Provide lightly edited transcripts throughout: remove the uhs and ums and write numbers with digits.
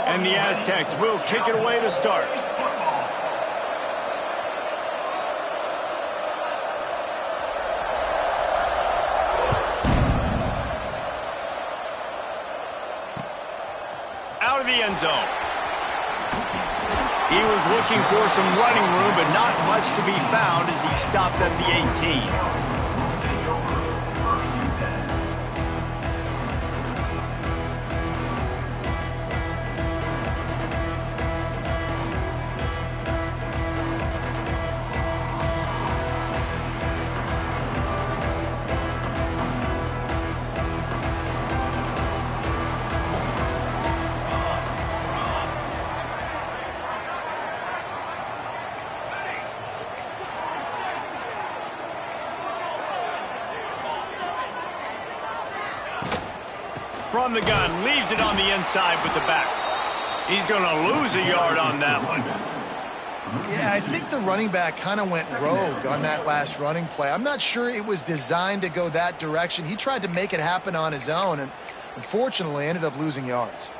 And the Aztecs will kick it away to start. Out of the end zone. He was looking for some running room, but not much to be found as he stopped at the 18. From the gun, leaves it on the inside with the back. He's going to lose a yard on that one. Yeah, I think the running back kind of went rogue on that last running play. I'm not sure it was designed to go that direction. He tried to make it happen on his own, and unfortunately ended up losing yards.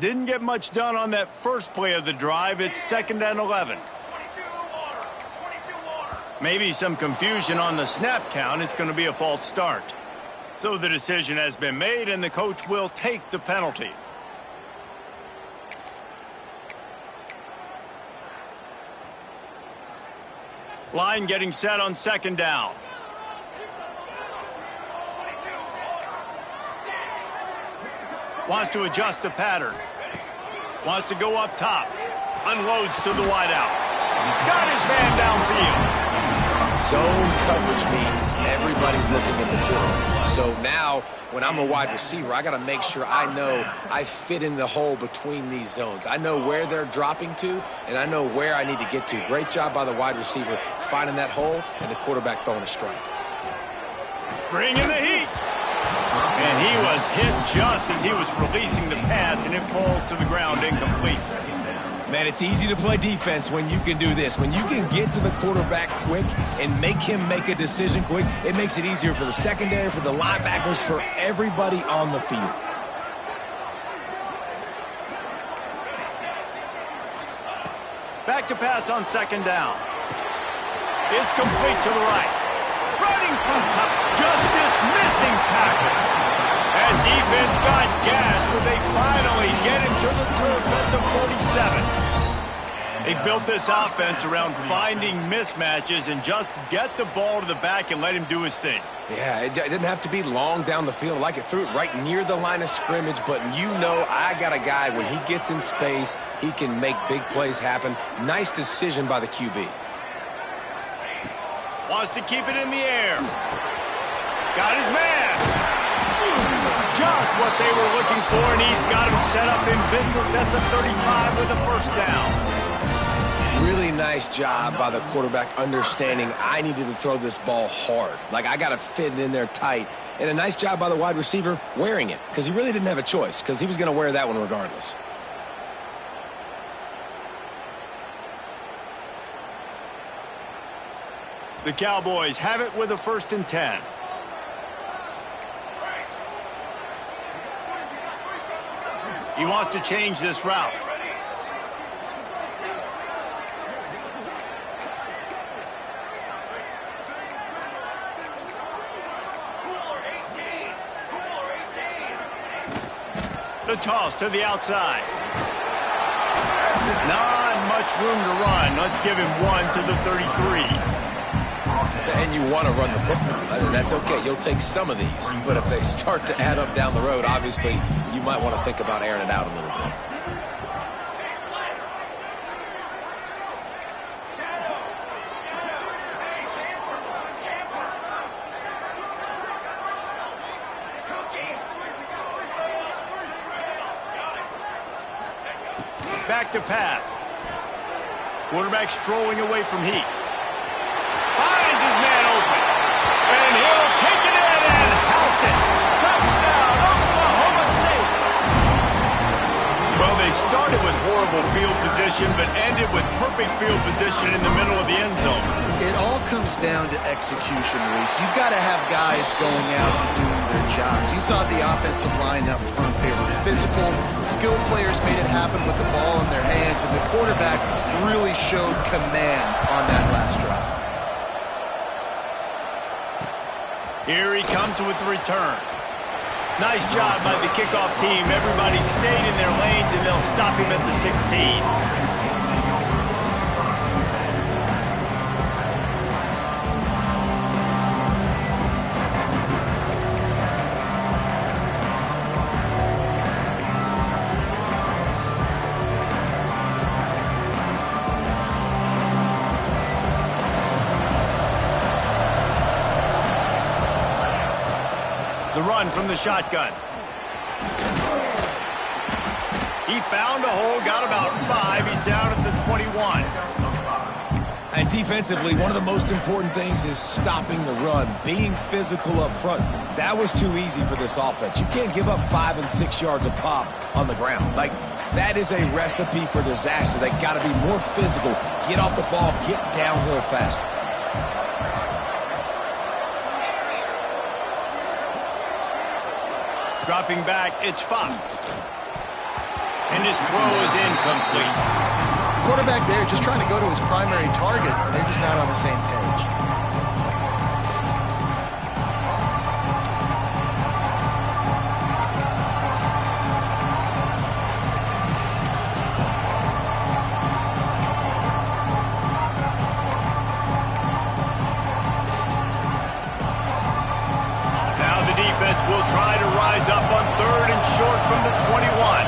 Didn't get much done on that first play of the drive. It's 2nd and 11. Maybe some confusion on the snap count. It's going to be a false start. So the decision has been made, and the coach will take the penalty. Line getting set on 2nd down. Wants to adjust the pattern. Wants to go up top. Unloads to the wideout. Got his man downfield. Zone coverage means everybody's looking at the field. So now, when I'm a wide receiver, I got to make sure I know I fit in the hole between these zones. I know where they're dropping to, and I know where I need to get to. Great job by the wide receiver finding that hole, and the quarterback throwing a strike. Bringing the heat. And he was hit just as he was releasing the pass, and it falls to the ground incomplete. Man, it's easy to play defense when you can do this. When you can get to the quarterback quick and make him make a decision quick, it makes it easier for the secondary, for the linebackers, for everybody on the field. Back to pass on 2nd down. It's complete to the right. Running from just dismissing tackles. And defense got gashed when they finally get him to the turf at the 47. They built this offense around finding mismatches and just get the ball to the back and let him do his thing. Yeah, it didn't have to be long down the field. Like it threw it right near the line of scrimmage, but you know I got a guy, when he gets in space, he can make big plays happen. Nice decision by the QB. Wants to keep it in the air. Got his man. Just what they were looking for, and he's got him set up in business at the 35 with a 1st down. Really nice job by the quarterback understanding I needed to throw this ball hard. Like, I got to fit it in there tight. And a nice job by the wide receiver wearing it, because he really didn't have a choice, because he was going to wear that one regardless. The Cowboys have it with a 1st and 10. He wants to change this route. The toss to the outside. Not much room to run. Let's give him one to the 33. And you want to run the football. That's okay. You'll take some of these. But if they start to add up down the road, obviously, you might want to think about airing it out a little bit. Back to pass. Quarterback strolling away from heat. Finds his man open. And he'll take it in and house it. Touchdown, Oklahoma State. Well, they started with horrible field position, but ended with perfect field position in the middle of the end zone. It all comes down to execution, Reese. You've got to have guys going out and doing their jobs. You saw the offensive line up front. They were physical. Skilled players made it happen with the ball in their hands, and the quarterback really showed command on that last drive. Here he comes with the return. Nice job by the kickoff team. Everybody stayed in their lanes, and they'll stop him at the 16. The run from the shotgun. He found a hole, got about 5. He's down at the 21. And defensively, one of the most important things is stopping the run, being physical up front. That was too easy for this offense. You can't give up 5 and 6 yards a pop on the ground. Like, that is a recipe for disaster. They got to be more physical, get off the ball, get downhill faster. Dropping back, it's Fox. And his throw is incomplete. Quarterback there just trying to go to his primary target. They're just not on the same page. Will try to rise up on 3rd and short from the 21.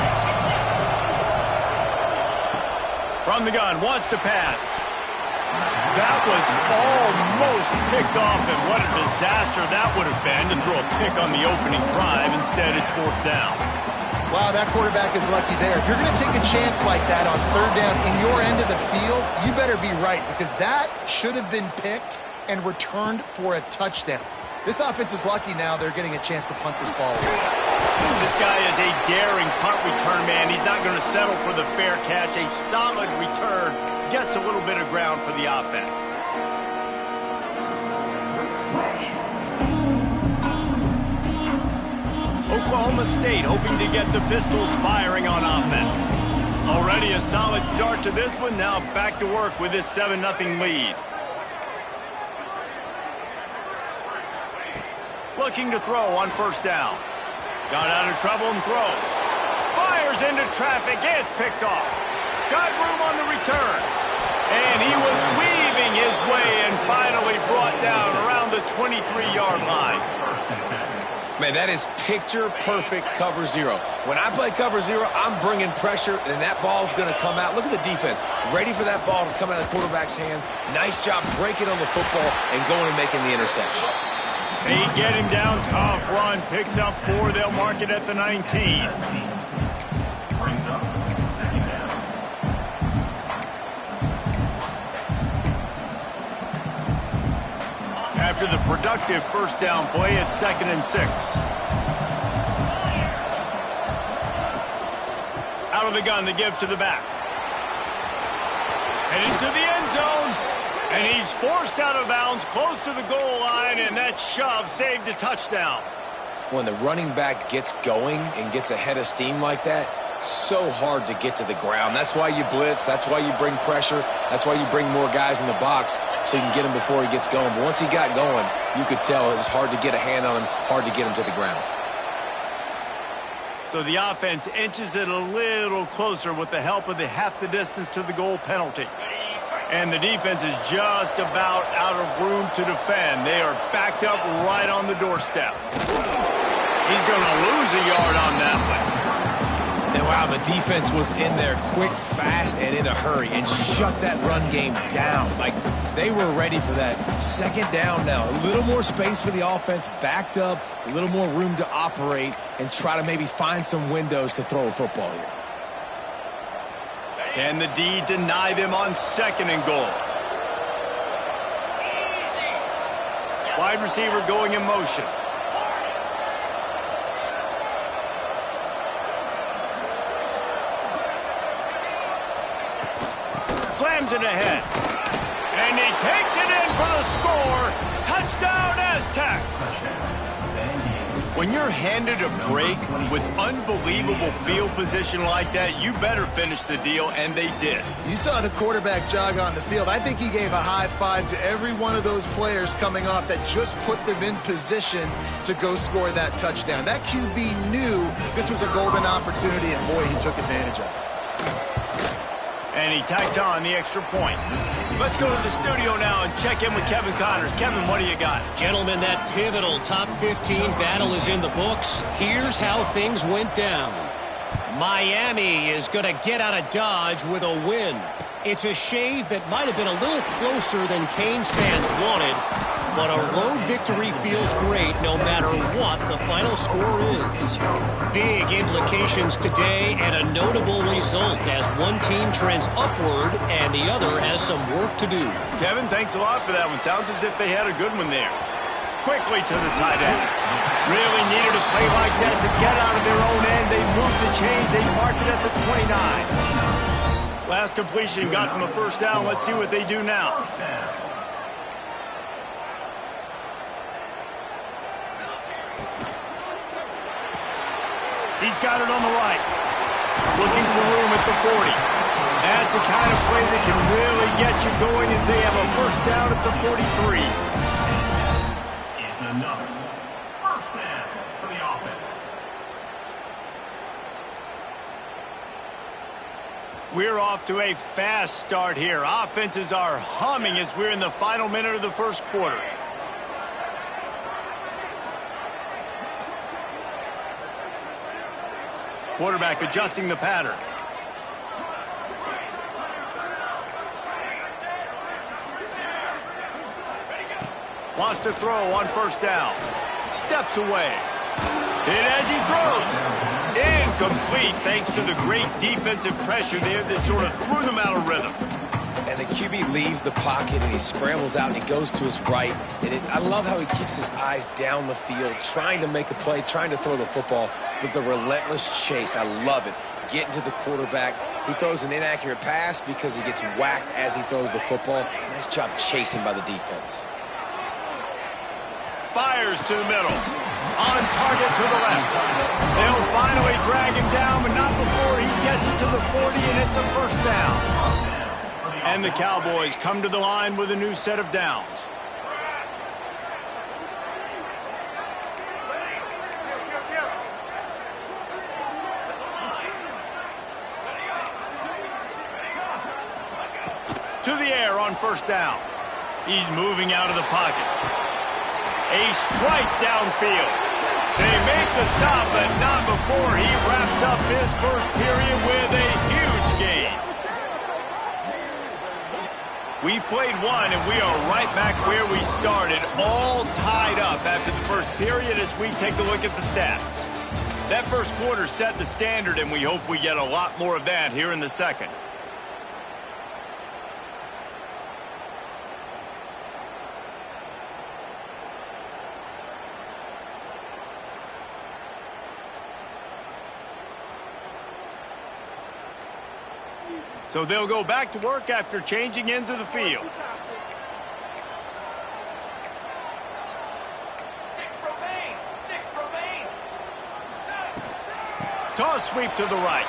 From the gun, wants to pass. That was almost picked off, and what a disaster that would have been to throw a pick on the opening drive. Instead, it's 4th down. Wow, that quarterback is lucky there. If you're going to take a chance like that on 3rd down in your end of the field, you better be right, because that should have been picked and returned for a touchdown. This offense is lucky now they're getting a chance to punt this ball away. This guy is a daring punt return man. He's not going to settle for the fair catch. A solid return gets a little bit of ground for the offense. Oklahoma State hoping to get the Pistols firing on offense. Already a solid start to this one. Now back to work with this 7-0 lead. Looking to throw on 1st down. Got out of trouble and throws. Fires into traffic. It's picked off. Got room on the return. And he was weaving his way and finally brought down around the 23-yard line. Man, that is picture-perfect cover 0. When I play cover 0, I'm bringing pressure, and that ball's going to come out. Look at the defense. Ready for that ball to come out of the quarterback's hand. Nice job breaking on the football and going and making the interception. They get him down, tough run, picks up 4, they'll mark it at the 19. After the productive 1st down play, it's 2nd and 6. Out of the gun to give to the back. And into the end zone. And he's forced out of bounds, close to the goal line, and that shove saved a touchdown. When the running back gets going and gets ahead of steam like that, so hard to get to the ground. That's why you blitz. That's why you bring pressure. That's why you bring more guys in the box so you can get him before he gets going. But once he got going, you could tell it was hard to get a hand on him, hard to get him to the ground. So the offense inches it a little closer with the help of the half the distance to the goal penalty. And the defense is just about out of room to defend. They are backed up right on the doorstep. He's going to lose a yard on that one. And wow, the defense was in there quick, fast, and in a hurry and shut that run game down. Like, they were ready for that. 2nd down now. A little more space for the offense, backed up, a little more room to operate and try to maybe find some windows to throw a football here. Can the D deny them on 2nd and goal? Wide receiver going in motion. Slams it ahead. And he takes it in for the score. Touchdown Aztecs. When you're handed a break with unbelievable field position like that, you better finish the deal, and they did. You saw the quarterback jog on the field. I think he gave a high five to every one of those players coming off that just put them in position to go score that touchdown. That QB knew this was a golden opportunity, and boy, he took advantage of it. And he tacks on the extra point. Let's go to the studio now and check in with Kevin Connors. Kevin, what do you got? Gentlemen, that pivotal top 15 battle is in the books. Here's how things went down. Miami is going to get out of Dodge with a win. It's a shave that might have been a little closer than Canes fans wanted, but a road victory feels great no matter what the final score is. Big implications today and a notable result as one team trends upward and the other has some work to do. Kevin, thanks a lot for that one. Sounds as if they had a good one there. Quickly to the tight end. Really needed a play like that to get out of their own end. They moved the chains. They marked it at the 29. Last completion got them a first down. Let's see what they do now. He's got it on the right. Looking for room at the 40. That's the kind of play that can really get you going as they have a first down at the 43. Is another first down for the offense. We're off to a fast start here. Offenses are humming as we're in the final minute of the first quarter. Quarterback adjusting the pattern. Wants to throw on first down. Steps away. And as he throws, incomplete thanks to the great defensive pressure there that sort of threw them out of rhythm. And the QB leaves the pocket and he scrambles out and he goes to his right. And I love how he keeps his eyes down the field, trying to make a play, trying to throw the football, but the relentless chase, I love it. Getting to the quarterback. He throws an inaccurate pass because he gets whacked as he throws the football. Nice job chasing by the defense. Fires to the middle. On target to the left. They'll finally drag him down, but not before he gets it to the 40, and it's a first down. And the Cowboys come to the line with a new set of downs. To the air on first down. He's moving out of the pocket. A strike downfield. They make the stop, but not before he wraps up his first period with a huge gain. We've played one, and we are right back where we started, all tied up after the first period as we take a look at the stats. That first quarter set the standard, and we hope we get a lot more of that here in the second. So they'll go back to work after changing into the field. Toss sweep to the right.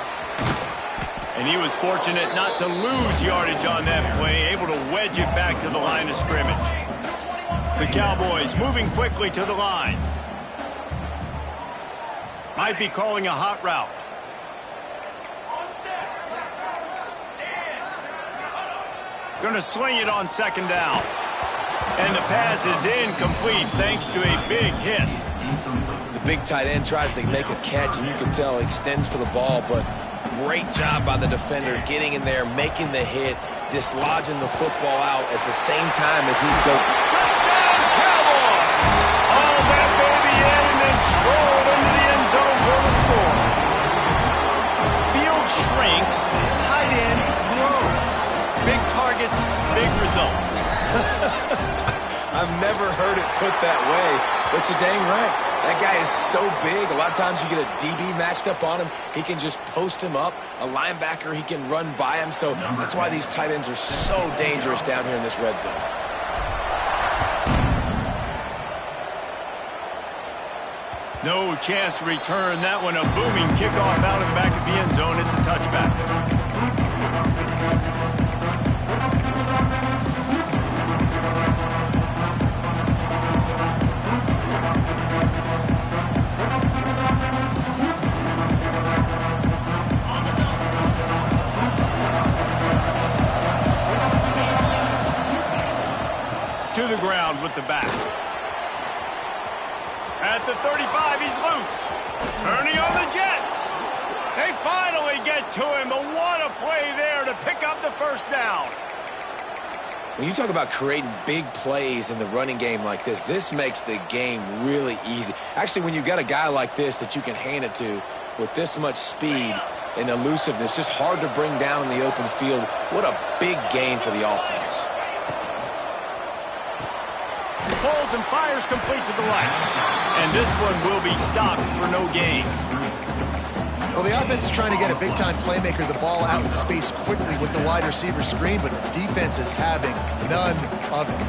And he was fortunate not to lose yardage on that play, able to wedge it back to the line of scrimmage. The Cowboys moving quickly to the line. Might be calling a hot route. Going to swing it on second down. And the pass is incomplete thanks to a big hit. The big tight end tries to make a catch, and you can tell he extends for the ball, but great job by the defender getting in there, making the hit, dislodging the football out at the same time as he's going. Touchdown, Cowboys! All that baby in and then strolled into the end zone for the score. Field shrinks, tight end big results. I've never heard it put that way, but you're dang right. That guy is so big. A lot of times you get a DB matched up on him. He can just post him up. A linebacker, he can run by him. So that's why these tight ends are so dangerous down here in this red zone. No chance to return that one. A booming kickoff out of the back of the end zone. It's a touchback. To the ground with the back. At the 35, he's loose. Turning on the Jets. They finally get to him, but what a play there to pick up the first down. When you talk about creating big plays in the running game like this, this makes the game really easy. Actually, when you've got a guy like this that you can hand it to with this much speed and elusiveness, just hard to bring down in the open field, what a big gain for the offense. Holds and fires complete to the right. And this one will be stopped for no gain. Well, the offense is trying to get a big-time playmaker the ball out in space quickly with the wide receiver screen, but the defense is having none of it.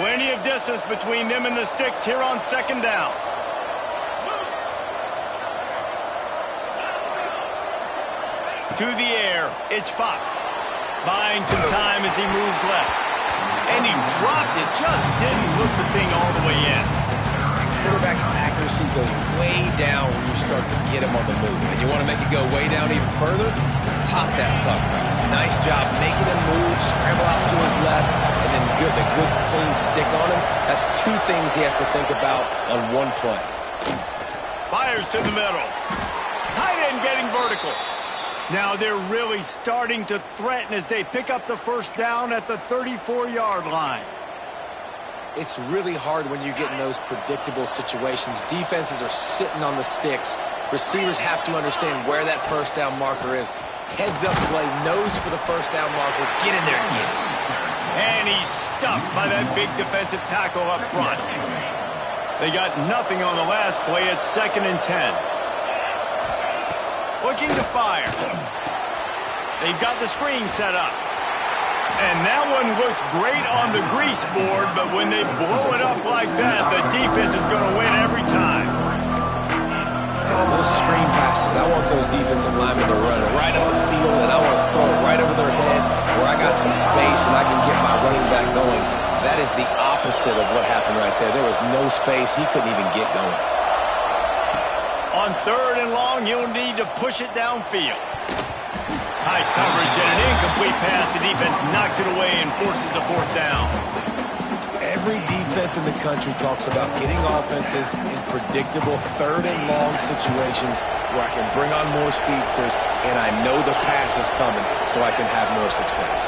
Plenty of distance between them and the sticks here on second down. To the air, it's Fox. Buying some time as he moves left. And he dropped it, just didn't look the thing all the way in. Quarterback's accuracy goes way down when you start to get him on the move. And you want to make it go way down even further? Pop that sucker. Nice job making him move, scramble out to his left, and then the good clean stick on him. That's two things he has to think about on one play. Fires to the middle. Tight end getting vertical. Now they're really starting to threaten as they pick up the first down at the 34-yard line. It's really hard when you get in those predictable situations. Defenses are sitting on the sticks. Receivers have to understand where that first down marker is. Heads up play, nose for the first down marker. Get in there and get it. And he's stuffed by that big defensive tackle up front. They got nothing on the last play. It's 2nd and 10. Looking to fire. They've got the screen set up. And that one looked great on the grease board, but when they blow it up like that, the defense is going to win every time. And those screen passes, I want those defensive linemen to run it right out of the field, and I want to throw it right over their head where I got some space and I can get my running back going. That is the opposite of what happened right there. There was no space. He couldn't even get going. On 3rd and long, you'll need to push it downfield. Tight coverage and an incomplete pass. The defense knocks it away and forces a 4th down. Every defense in the country talks about getting offenses in predictable 3rd and long situations where I can bring on more speedsters and I know the pass is coming so I can have more success.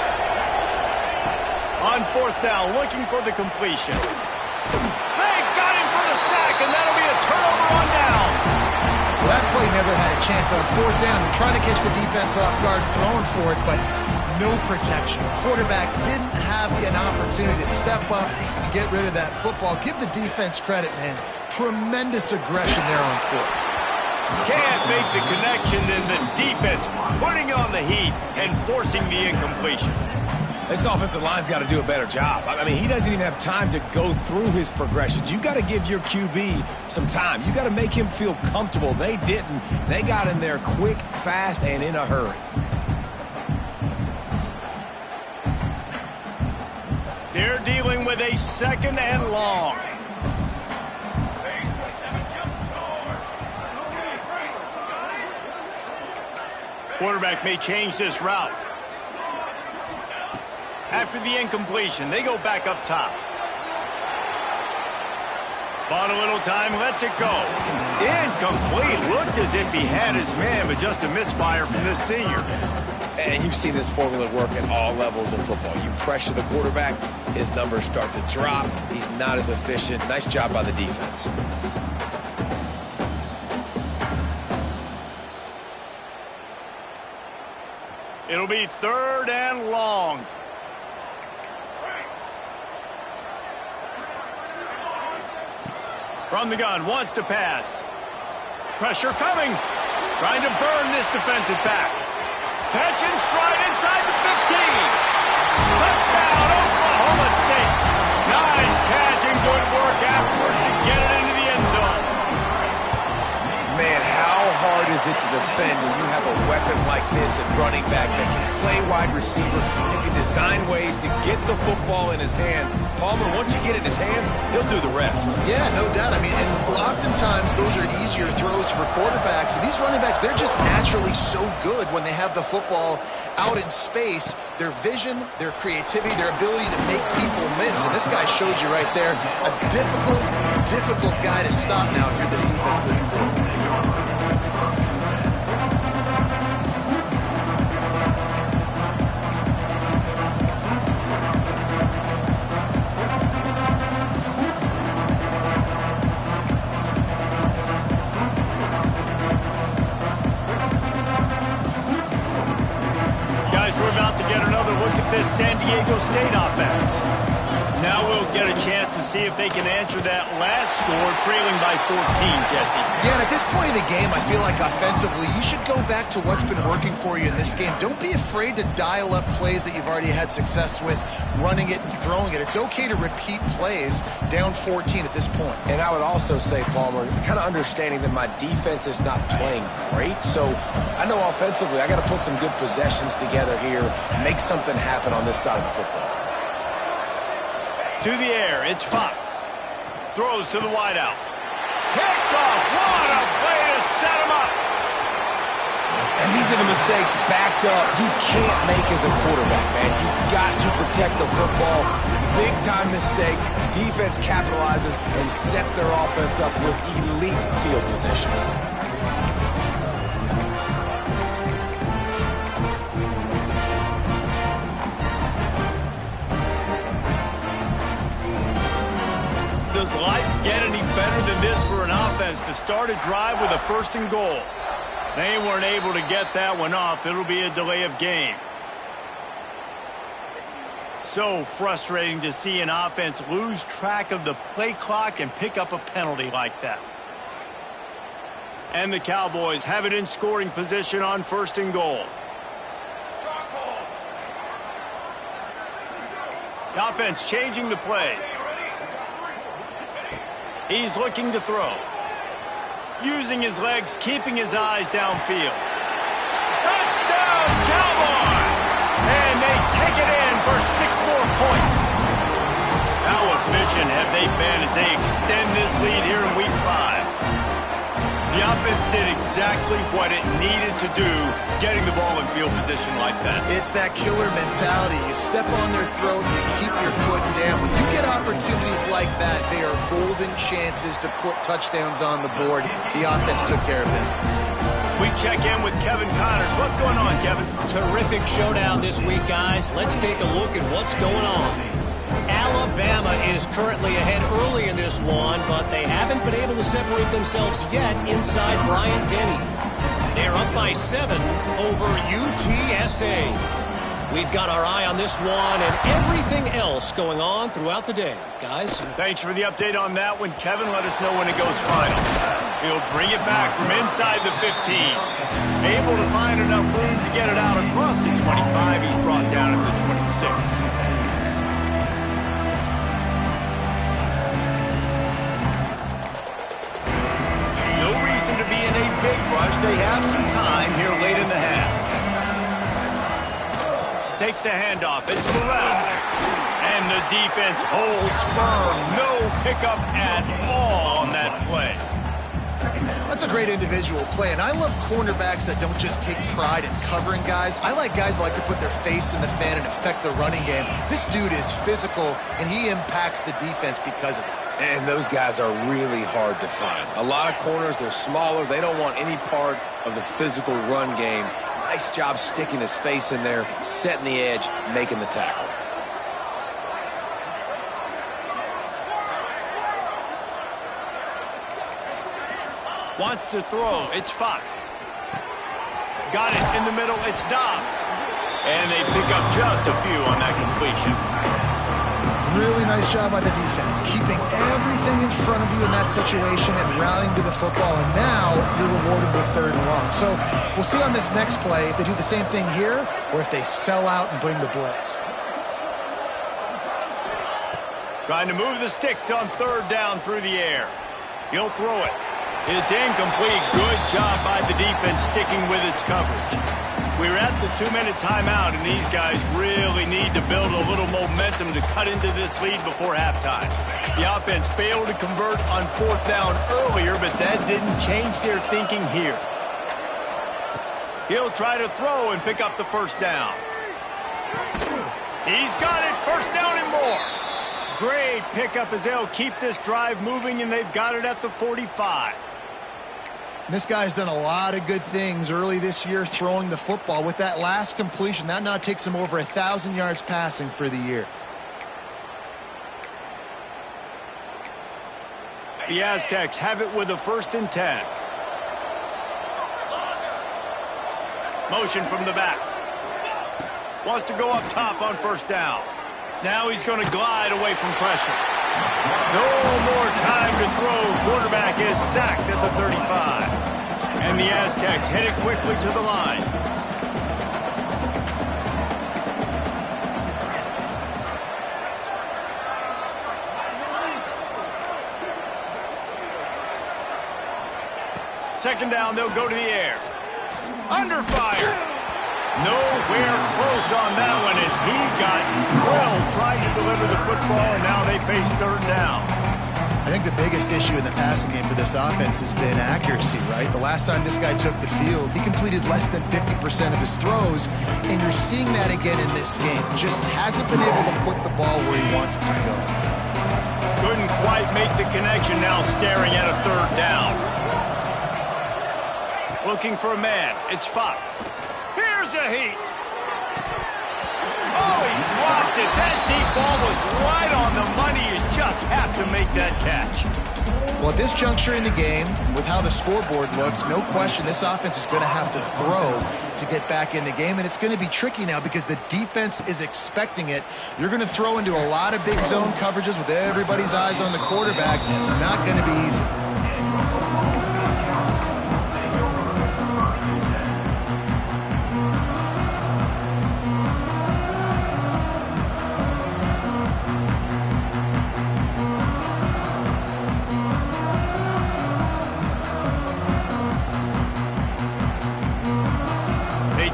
On 4th down, looking for the completion. They got him for the sack, and that'll be a turnover on downs. Well, that play never had a chance on 4th down. They're trying to catch the defense off guard, throwing for it, but no protection. Quarterback didn't have an opportunity to step up and get rid of that football. Give the defense credit, man. Tremendous aggression there on 4th. Can't make the connection, and the defense putting on the heat and forcing the incompletion. This offensive line's got to do a better job. I mean, he doesn't even have time to go through his progressions. You got to give your QB some time. You got to make him feel comfortable. They didn't. They got in there quick, fast, and in a hurry. They're dealing with a 2nd and long. Quarterback may change this route. After the incompletion, they go back up top. Bought a little time, lets it go. Incomplete. Looked as if he had his man, but just a misfire from this senior. And you've seen this formula work at all levels of football. You pressure the quarterback, his numbers start to drop. He's not as efficient. Nice job by the defense. It'll be 3rd and long. From the gun, wants to pass. Pressure coming. Trying to burn this defensive back. Catch in stride inside the 15. Touchdown, Oklahoma State. Nice catch and good work afterwards to get it into the end zone. Man, how hard is it to defend when you have a weapon like this at running back that can play wide receiver, that can design ways to get the football in his hand? Palmer, once you get it in his hands, he'll do the rest. Yeah, no doubt. I mean, and oftentimes those are easier throws for quarterbacks. And these running backs, they're just naturally so good when they have the football out in space. Their vision, their creativity, their ability to make people miss. And this guy showed you right there a difficult guy to stop now if you're this defense moving forward. We're about to get another look at this San Diego State offense. Now we'll get a chance to see if they can answer that last score, trailing by 14, Jesse. Yeah, and at this point in the game, I feel like offensively, you should go back to what's been working for you in this game. Don't be afraid to dial up plays that you've already had success with, running it and throwing it. It's okay to repeat plays down 14 at this point. And I would also say, Palmer, kind of understanding that my defense is not playing great, so I know offensively I got to put some good possessions together here, make something happen on this side of the football. To the air, it's Fox. Throws to the wideout. Picked off. What a way to set him up. And these are the mistakes backed up you can't make as a quarterback, man. You've got to protect the football. Big time mistake. Defense capitalizes and sets their offense up with elite field position. Does life get any better than this for an offense to start a drive with a 1st and goal? They weren't able to get that one off. It'll be a delay of game. So frustrating to see an offense lose track of the play clock and pick up a penalty like that. And the Cowboys have it in scoring position on 1st and goal. The offense changing the play. He's looking to throw. Using his legs, keeping his eyes downfield. Touchdown, Cowboys! And they take it in for 6 more points. How efficient have they been as they extend this lead here in Week 5? The offense did exactly what it needed to do, getting the ball in field position like that. It's that killer mentality. You step on their throat, you keep your foot down. When you get opportunities like that, they are golden chances to put touchdowns on the board. The offense took care of business. We check in with Kevin Connors. What's going on, Kevin? Terrific showdown this week, guys. Let's take a look at what's going on. Alabama is currently ahead early in this one, but they haven't been able to separate themselves yet inside Bryant-Denny. They're up by 7 over UTSA. We've got our eye on this one and everything else going on throughout the day. Guys? Thanks for the update on that one, Kevin. Let us know when it goes final. He'll bring it back from inside the 15. Able to find enough room to get it out across the 25. He's brought down at the 26. To be in a big rush. They have some time here late in the half. Takes the handoff. It's Burrell. And the defense holds firm. No pickup at all on that play. That's a great individual play, and I love cornerbacks that don't just take pride in covering guys. I like guys that like to put their face in the fan and affect the running game. This dude is physical, and he impacts the defense because of it. And those guys are really hard to find. A lot of corners, they're smaller. They don't want any part of the physical run game. Nice job sticking his face in there, setting the edge, making the tackle. Wants to throw. It's Fox. Got it in the middle. It's Dobbs. And they pick up just a few on that completion. Really nice job by the defense, keeping everything in front of you in that situation and rallying to the football, and now you're rewarded with 3rd and long. So we'll see on this next play if they do the same thing here or if they sell out and bring the blitz. Trying to move the sticks on 3rd down through the air. He'll throw it. It's incomplete. Good job by the defense sticking with its coverage. We're at the 2-minute timeout, and these guys really need to build a little momentum to cut into this lead before halftime. The offense failed to convert on 4th down earlier, but that didn't change their thinking here. He'll try to throw and pick up the 1st down. He's got it. 1st down and more. Great pickup as they'll keep this drive moving, and they've got it at the 45. This guy's done a lot of good things early this year throwing the football. With that last completion, that now takes him over 1,000 yards passing for the year. The Aztecs have it with a 1st and 10. Motion from the back. Wants to go up top on 1st down. Now he's going to glide away from pressure. No more time to throw. Quarterback is sacked at the 35. And the Aztecs headed quickly to the line. Second down, they'll go to the air. Under fire. Nowhere close on that one as he got drilled trying to deliver the football, and now they face 3rd down. I think the biggest issue in the passing game for this offense has been accuracy, right? The last time this guy took the field, he completed less than 50% of his throws, and you're seeing that again in this game. Just hasn't been able to put the ball where he wants it to go. Couldn't quite make the connection, now staring at a 3rd down. Looking for a man. It's Fox. Here's a heat. Oh, he dropped it. That deep ball was right on the money. You just have to make that catch. Well, at this juncture in the game, with how the scoreboard looks, no question this offense is going to have to throw to get back in the game, and it's going to be tricky now because the defense is expecting it. You're going to throw into a lot of big zone coverages with everybody's eyes on the quarterback. Not going to be easy.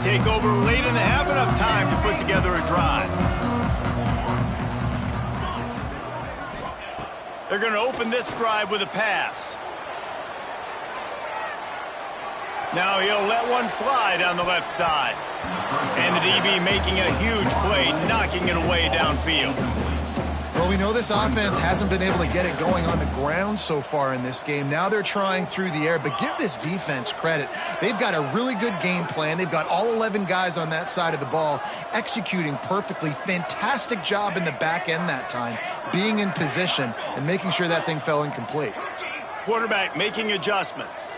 Take over late in the half, enough time to put together a drive. They're going to open this drive with a pass. Now he'll let one fly down the left side. And the DB making a huge play, knocking it away downfield. Well, we know this offense hasn't been able to get it going on the ground so far in this game. Now they're trying through the air, but give this defense credit. They've got a really good game plan. They've got all 11 guys on that side of the ball executing perfectly. Fantastic job in the back end that time, being in position and making sure that thing fell incomplete. Quarterback making adjustments.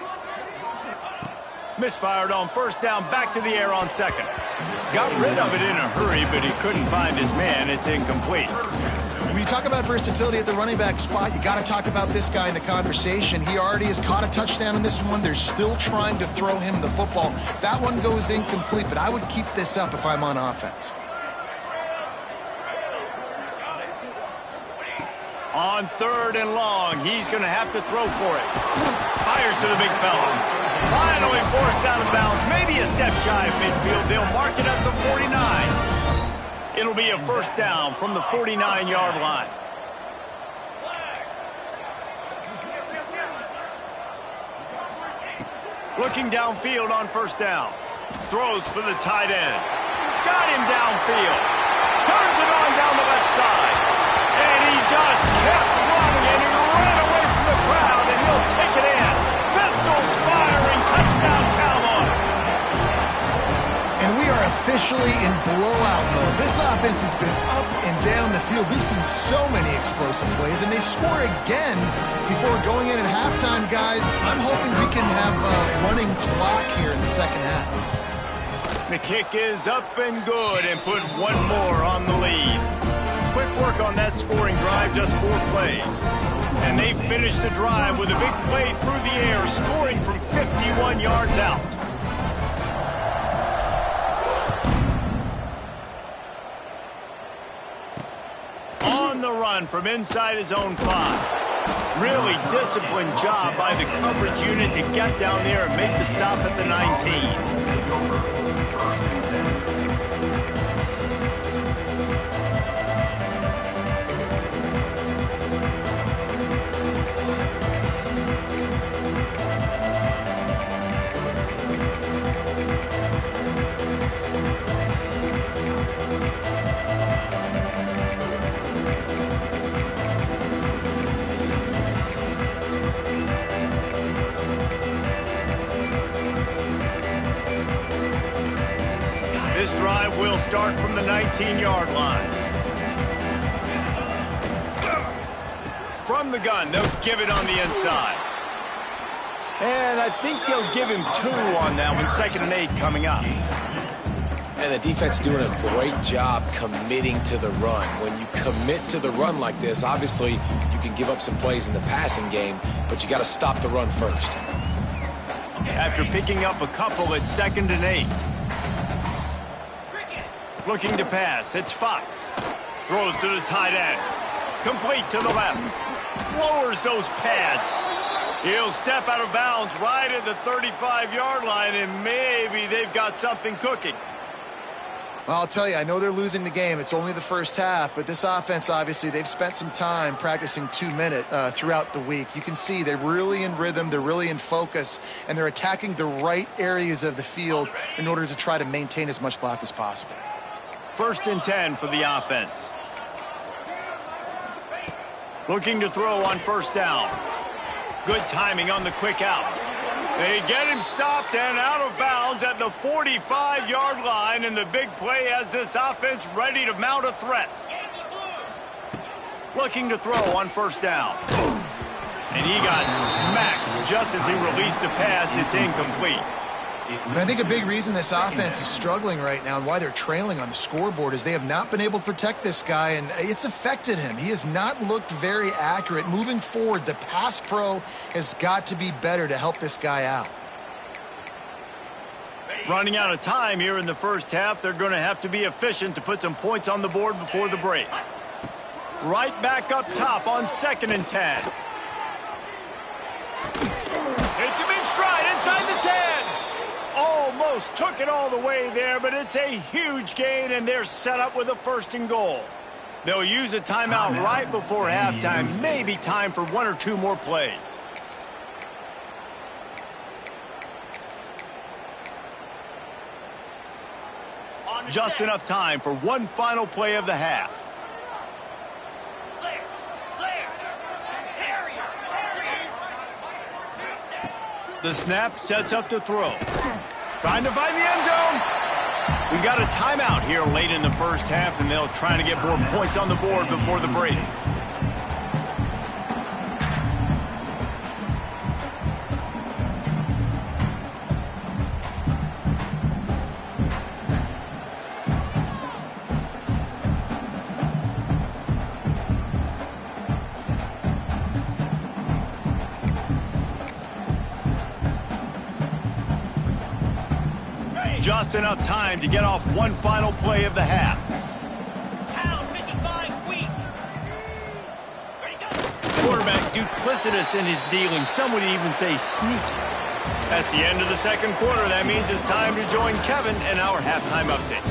Misfired on 1st down, back to the air on 2nd. Got rid of it in a hurry, but he couldn't find his man. It's incomplete. When you talk about versatility at the running back spot, you got to talk about this guy in the conversation. He already has caught a touchdown in this one. They're still trying to throw him the football. That one goes incomplete, but I would keep this up if I'm on offense. On 3rd and long, he's going to have to throw for it. Fires to the big fella. Finally forced out of bounds. Maybe a step shy of midfield. They'll mark it at the 49. It'll be a 1st down from the 49-yard line. Looking downfield on 1st down. Throws for the tight end. Got him downfield. Turns it on down the left side. And he just kept running, and he ran away from the crowd, and he'll take it in. Pistols firing, touchdown Cowboys. And we are officially in blowout mode. This offense has been up and down the field. We've seen so many explosive plays, and they score again before going in at halftime, guys. I'm hoping we can have a running clock here in the second half. The kick is up and good and put one more on the lead. Quick work on that scoring drive, just 4 plays. And they finish the drive with a big play through the air, scoring from 51 yards out. On the run from inside his own 5. Really disciplined job by the coverage unit to get down there and make the stop at the 19. This drive will start from the 19-yard line. From the gun, they'll give it on the inside. And I think they'll give him 2 on that one, 2nd and 8 coming up. And the defense doing a great job committing to the run. When you commit to the run like this, obviously you can give up some plays in the passing game, but you got to stop the run first. After picking up a couple at 2nd and 8. Looking to pass, it's Fox. Throws to the tight end. Complete to the left. Lowers those pads. He'll step out of bounds right at the 35-yard line, and maybe they've got something cooking. Well, I'll tell you, I know they're losing the game. It's only the first half, but this offense, obviously, they've spent some time practicing 2-minute throughout the week. You can see they're really in rhythm, they're really in focus, and they're attacking the right areas of the field in order to try to maintain as much clock as possible. 1st and 10 for the offense. Looking to throw on 1st down. Good timing on the quick out. They get him stopped and out of bounds at the 45-yard line, and the big play has this offense ready to mount a threat. Looking to throw on 1st down. And he got smacked just as he released the pass. It's incomplete. And I think a big reason this offense is struggling right now and why they're trailing on the scoreboard is they have not been able to protect this guy, and it's affected him. He has not looked very accurate. Moving forward, the pass pro has got to be better to help this guy out. Running out of time here in the first half, they're going to have to be efficient to put some points on the board before the break. Right back up top on 2nd and 10. Hits him in stride inside the 10. Almost took it all the way there, but it's a huge gain, and they're set up with a 1st and goal. They'll use a timeout right before halftime. Maybe time for 1 or 2 more plays. Just enough time for one final play of the half. The snap sets up to throw. Trying to find the end zone. We got a timeout here late in the first half, and they'll try to get more points on the board before the break. Just enough time to get off one final play of the half. Quarterback duplicitous in his dealing. Some would even say sneaky. That's the end of the second quarter. That means it's time to join Kevin in our halftime update.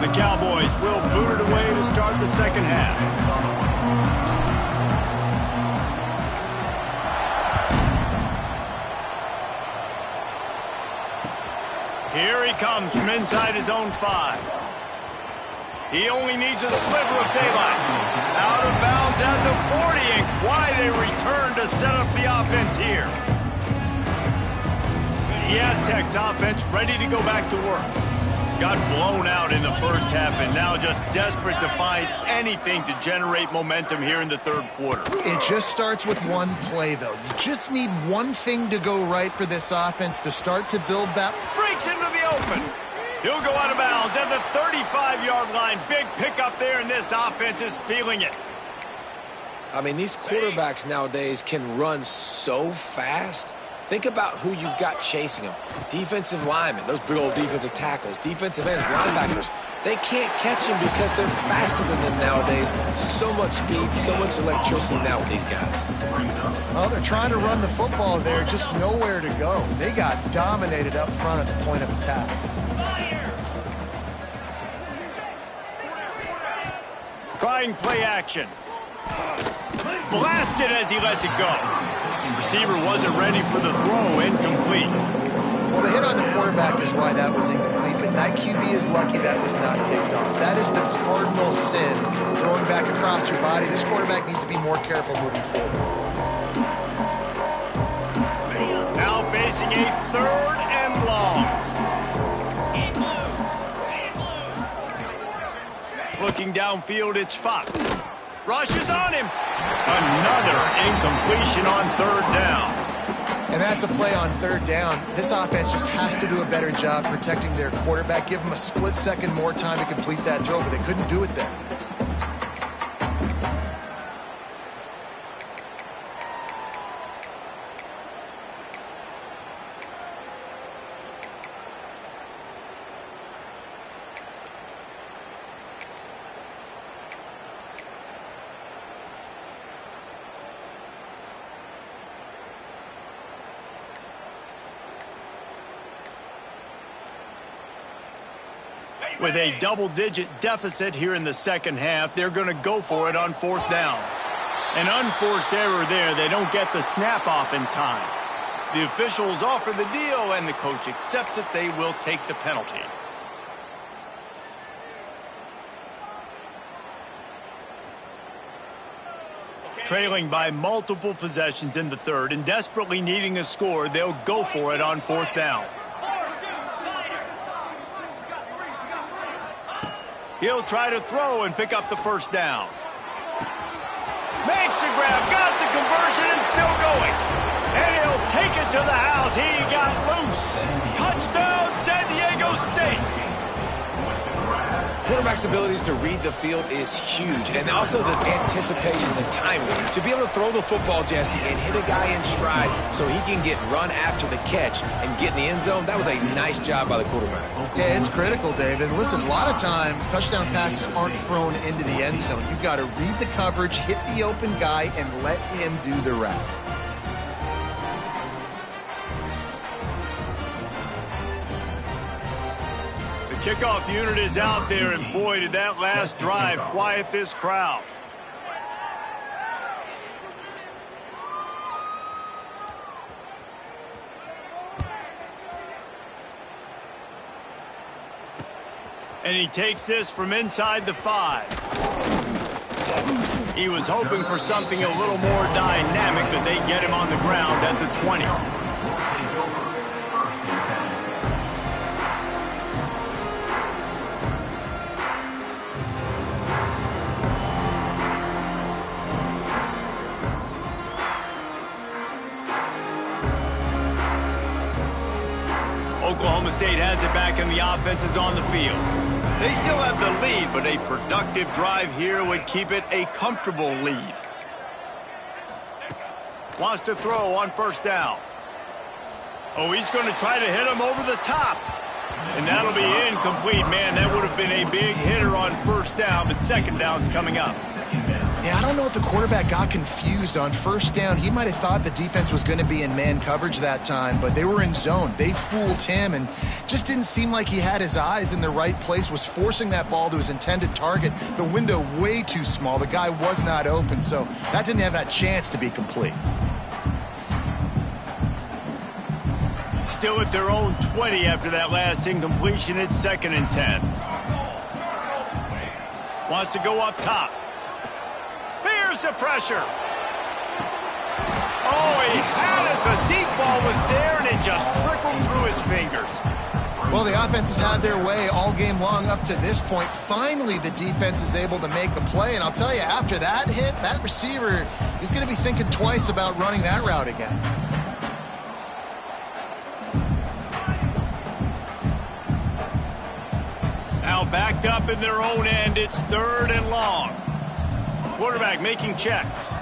The Cowboys will boot it away to start the second half. Here he comes from inside his own 5. He only needs a sliver of daylight. Out of bounds at the 40, and quite a return to set up the offense here. The Aztecs offense ready to go back to work. Got blown out in the first half and now just desperate to find anything to generate momentum here in the third quarter. It just starts with one play, though. You just need one thing to go right for this offense to start to build that. Breaks into the open. He'll go out of bounds at the 35-yard line. Big pickup there, and this offense is feeling it. I mean, these quarterbacks nowadays can run so fast. Think about who you've got chasing them. Defensive linemen, those big old defensive tackles, defensive ends, linebackers. They can't catch him because they're faster than them nowadays. So much speed, so much electricity now with these guys. Well, they're trying to run the football there, just nowhere to go. They got dominated up front at the point of attack. Trying play action. Blasted as he lets it go. Receiver wasn't ready for the throw, incomplete. Well, the hit on the quarterback is why that was incomplete, but that QB is lucky that was not picked off. That is the cardinal sin, throwing back across your body. This quarterback needs to be more careful moving forward. Now facing a 3rd and long. Looking downfield, it's Fox. Rushes on him. Another incompletion on 3rd down. And that's a play on 3rd down. This offense just has to do a better job protecting their quarterback. Give them a split second more time to complete that throw, but they couldn't do it there. With a double-digit deficit here in the second half, they're going to go for it on 4th down. An unforced error there. They don't get the snap off in time. The officials offer the deal, and the coach accepts it. They will take the penalty. Trailing by multiple possessions in the 3rd and desperately needing a score, they'll go for it on 4th down. He'll try to throw and pick up the 1st down. Makes the grab, got the conversion, and still going. And he'll take it to the house. He got loose. Touchdown, San Diego State. Quarterback's abilities to read the field is huge, and also the anticipation, the timing. To be able to throw the football, Jesse, and hit a guy in stride so he can get run after the catch and get in the end zone, that was a nice job by the quarterback. Yeah, it's critical, David. Listen, a lot of times touchdown passes aren't thrown into the end zone. You've got to read the coverage, hit the open guy, and let him do the rest. Kickoff unit is out there, and boy, did that last drive quiet this crowd. And he takes this from inside the 5. He was hoping for something a little more dynamic, but they get him on the ground at the 20. Oklahoma State has it back and the offense is on the field. They still have the lead, but a productive drive here would keep it a comfortable lead. Wants to throw on 1st down. Oh, he's going to try to hit him over the top. And that'll be incomplete. Man, that would have been a big hitter on 1st down, but 2nd down's coming up. Yeah, I don't know if the quarterback got confused on 1st down. He might have thought the defense was going to be in man coverage that time, but they were in zone. They fooled him and just didn't seem like he had his eyes in the right place, was forcing that ball to his intended target. The window way too small. The guy was not open, so that didn't have that chance to be complete. Still at their own 20 after that last incompletion. It's 2nd and 10. Wants to go up top. Here's the pressure. Oh, he had it. The deep ball was there, and it just trickled through his fingers. Well, the offense has had their way all game long up to this point. Finally, the defense is able to make a play. And I'll tell you, after that hit, that receiver is going to be thinking twice about running that route again. Now backed up in their own end, it's 3rd and long. Quarterback making checks.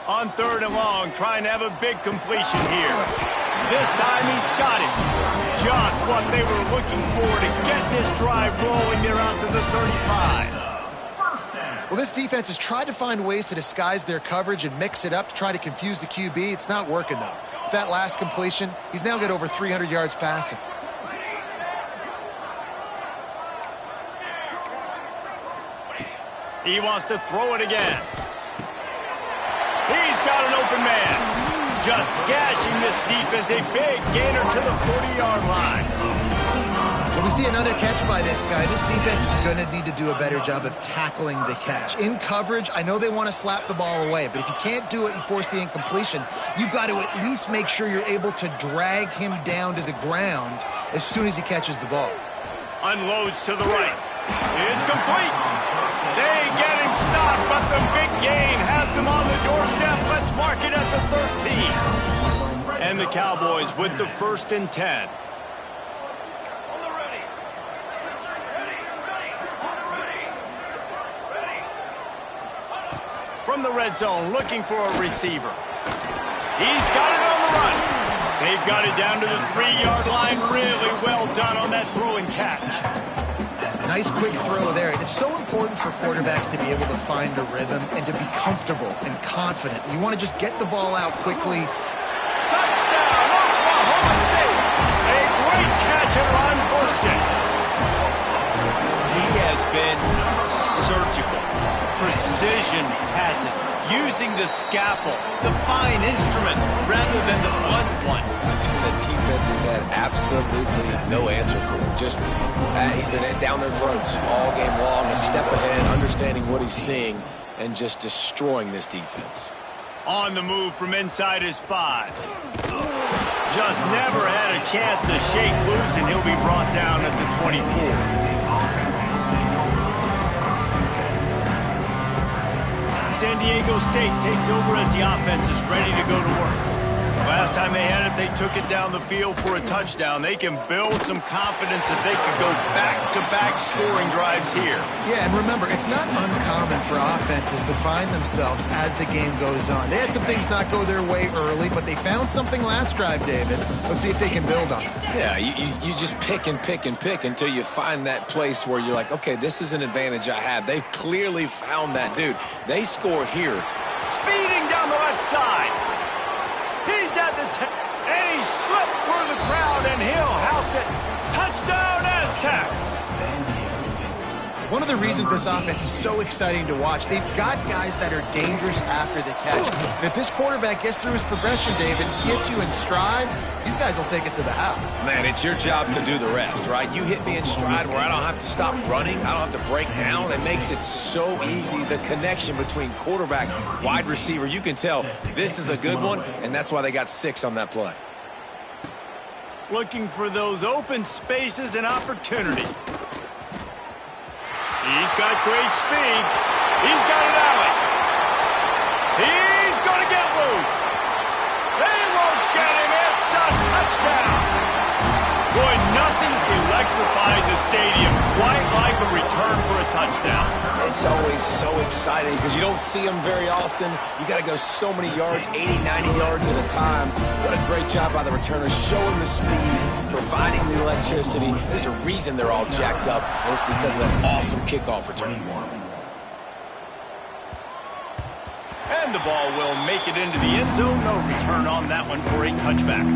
On 3rd and long, trying to have a big completion here. This time he's got it. Just what they were looking for to get this drive rolling. They're out to the 35. Well, this defense has tried to find ways to disguise their coverage and mix it up to try to confuse the QB. It's not working, though. With that last completion, he's now got over 300 yards passing. He wants to throw it again. He's got an open man. Just gashing this defense. A big gainer to the 40-yard line. When we see another catch by this guy, this defense is going to need to do a better job of tackling the catch. In coverage, I know they want to slap the ball away, but if you can't do it and force the incompletion, you've got to at least make sure you're able to drag him down to the ground as soon as he catches the ball. Unloads to the right. It's complete. They get him stopped, but the big gain has him on the doorstep. Let's mark it at the 13. And the Cowboys with the 1st and 10. From the red zone, looking for a receiver. He's got it on the run. They've got it down to the 3-yard line. Really well done on that throw and catch. Nice quick throw there. And it's so important for quarterbacks to be able to find a rhythm and to be comfortable and confident. You want to just get the ball out quickly. Touchdown, Oklahoma State. A great catch and run for 6. He has been surgical. Precision passes, using the scalpel, the fine instrument, rather than the blunt one. The defense has had absolutely no answer for him. Just, he's been down their throats all game long, a step ahead, understanding what he's seeing, and just destroying this defense. On the move from inside his 5. Just never had a chance to shake loose, and he'll be brought down at the 24. San Diego State takes over as the offense is ready to go to work. Last time they had it, they took it down the field for a touchdown. They can build some confidence that they could go back-to-back scoring drives here. Yeah, and remember, it's not uncommon for offenses to find themselves as the game goes on. They had some things not go their way early, but they found something last drive, David. Let's see if they can build on it. Yeah, you just pick and pick and pick until you find that place where you're like, okay, this is an advantage I have. They've clearly found that, dude. They score here. Speeding down the left side. He's at the 10, and he slipped through the crowd, and he'll house it. Touchdown, Aztecs. One of the reasons this offense is so exciting to watch, they've got guys that are dangerous after the catch. And if this quarterback gets through his progression, David, hits you in stride, these guys will take it to the house. Man, it's your job to do the rest, right? You hit me in stride where I don't have to stop running. I don't have to break down. It makes it so easy. The connection between quarterback, wide receiver, you can tell this is a good one, and that's why they got 6 on that play. Looking for those open spaces and opportunity. He's got great speed. He's got an alley. He's going to get loose. They won't get him. It's a touchdown. Boy, nothing electrifies a stadium quite like a return for a touchdown. It's always so exciting because you don't see them very often. You got to go so many yards, 80, 90 yards at a time. What a great job by the returners, showing the speed, providing the electricity. There's a reason they're all jacked up, and it's because of that awesome kickoff return. And the ball will make it into the end zone. No return on that one for a touchback.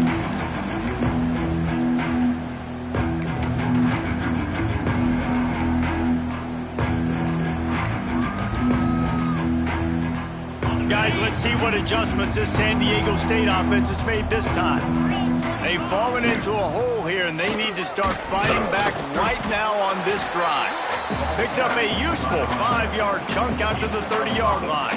Guys, let's see what adjustments this San Diego State offense has made this time. They've fallen into a hole here, and they need to start fighting back right now on this drive. Picks up a useful 5-yard chunk after the 30-yard line.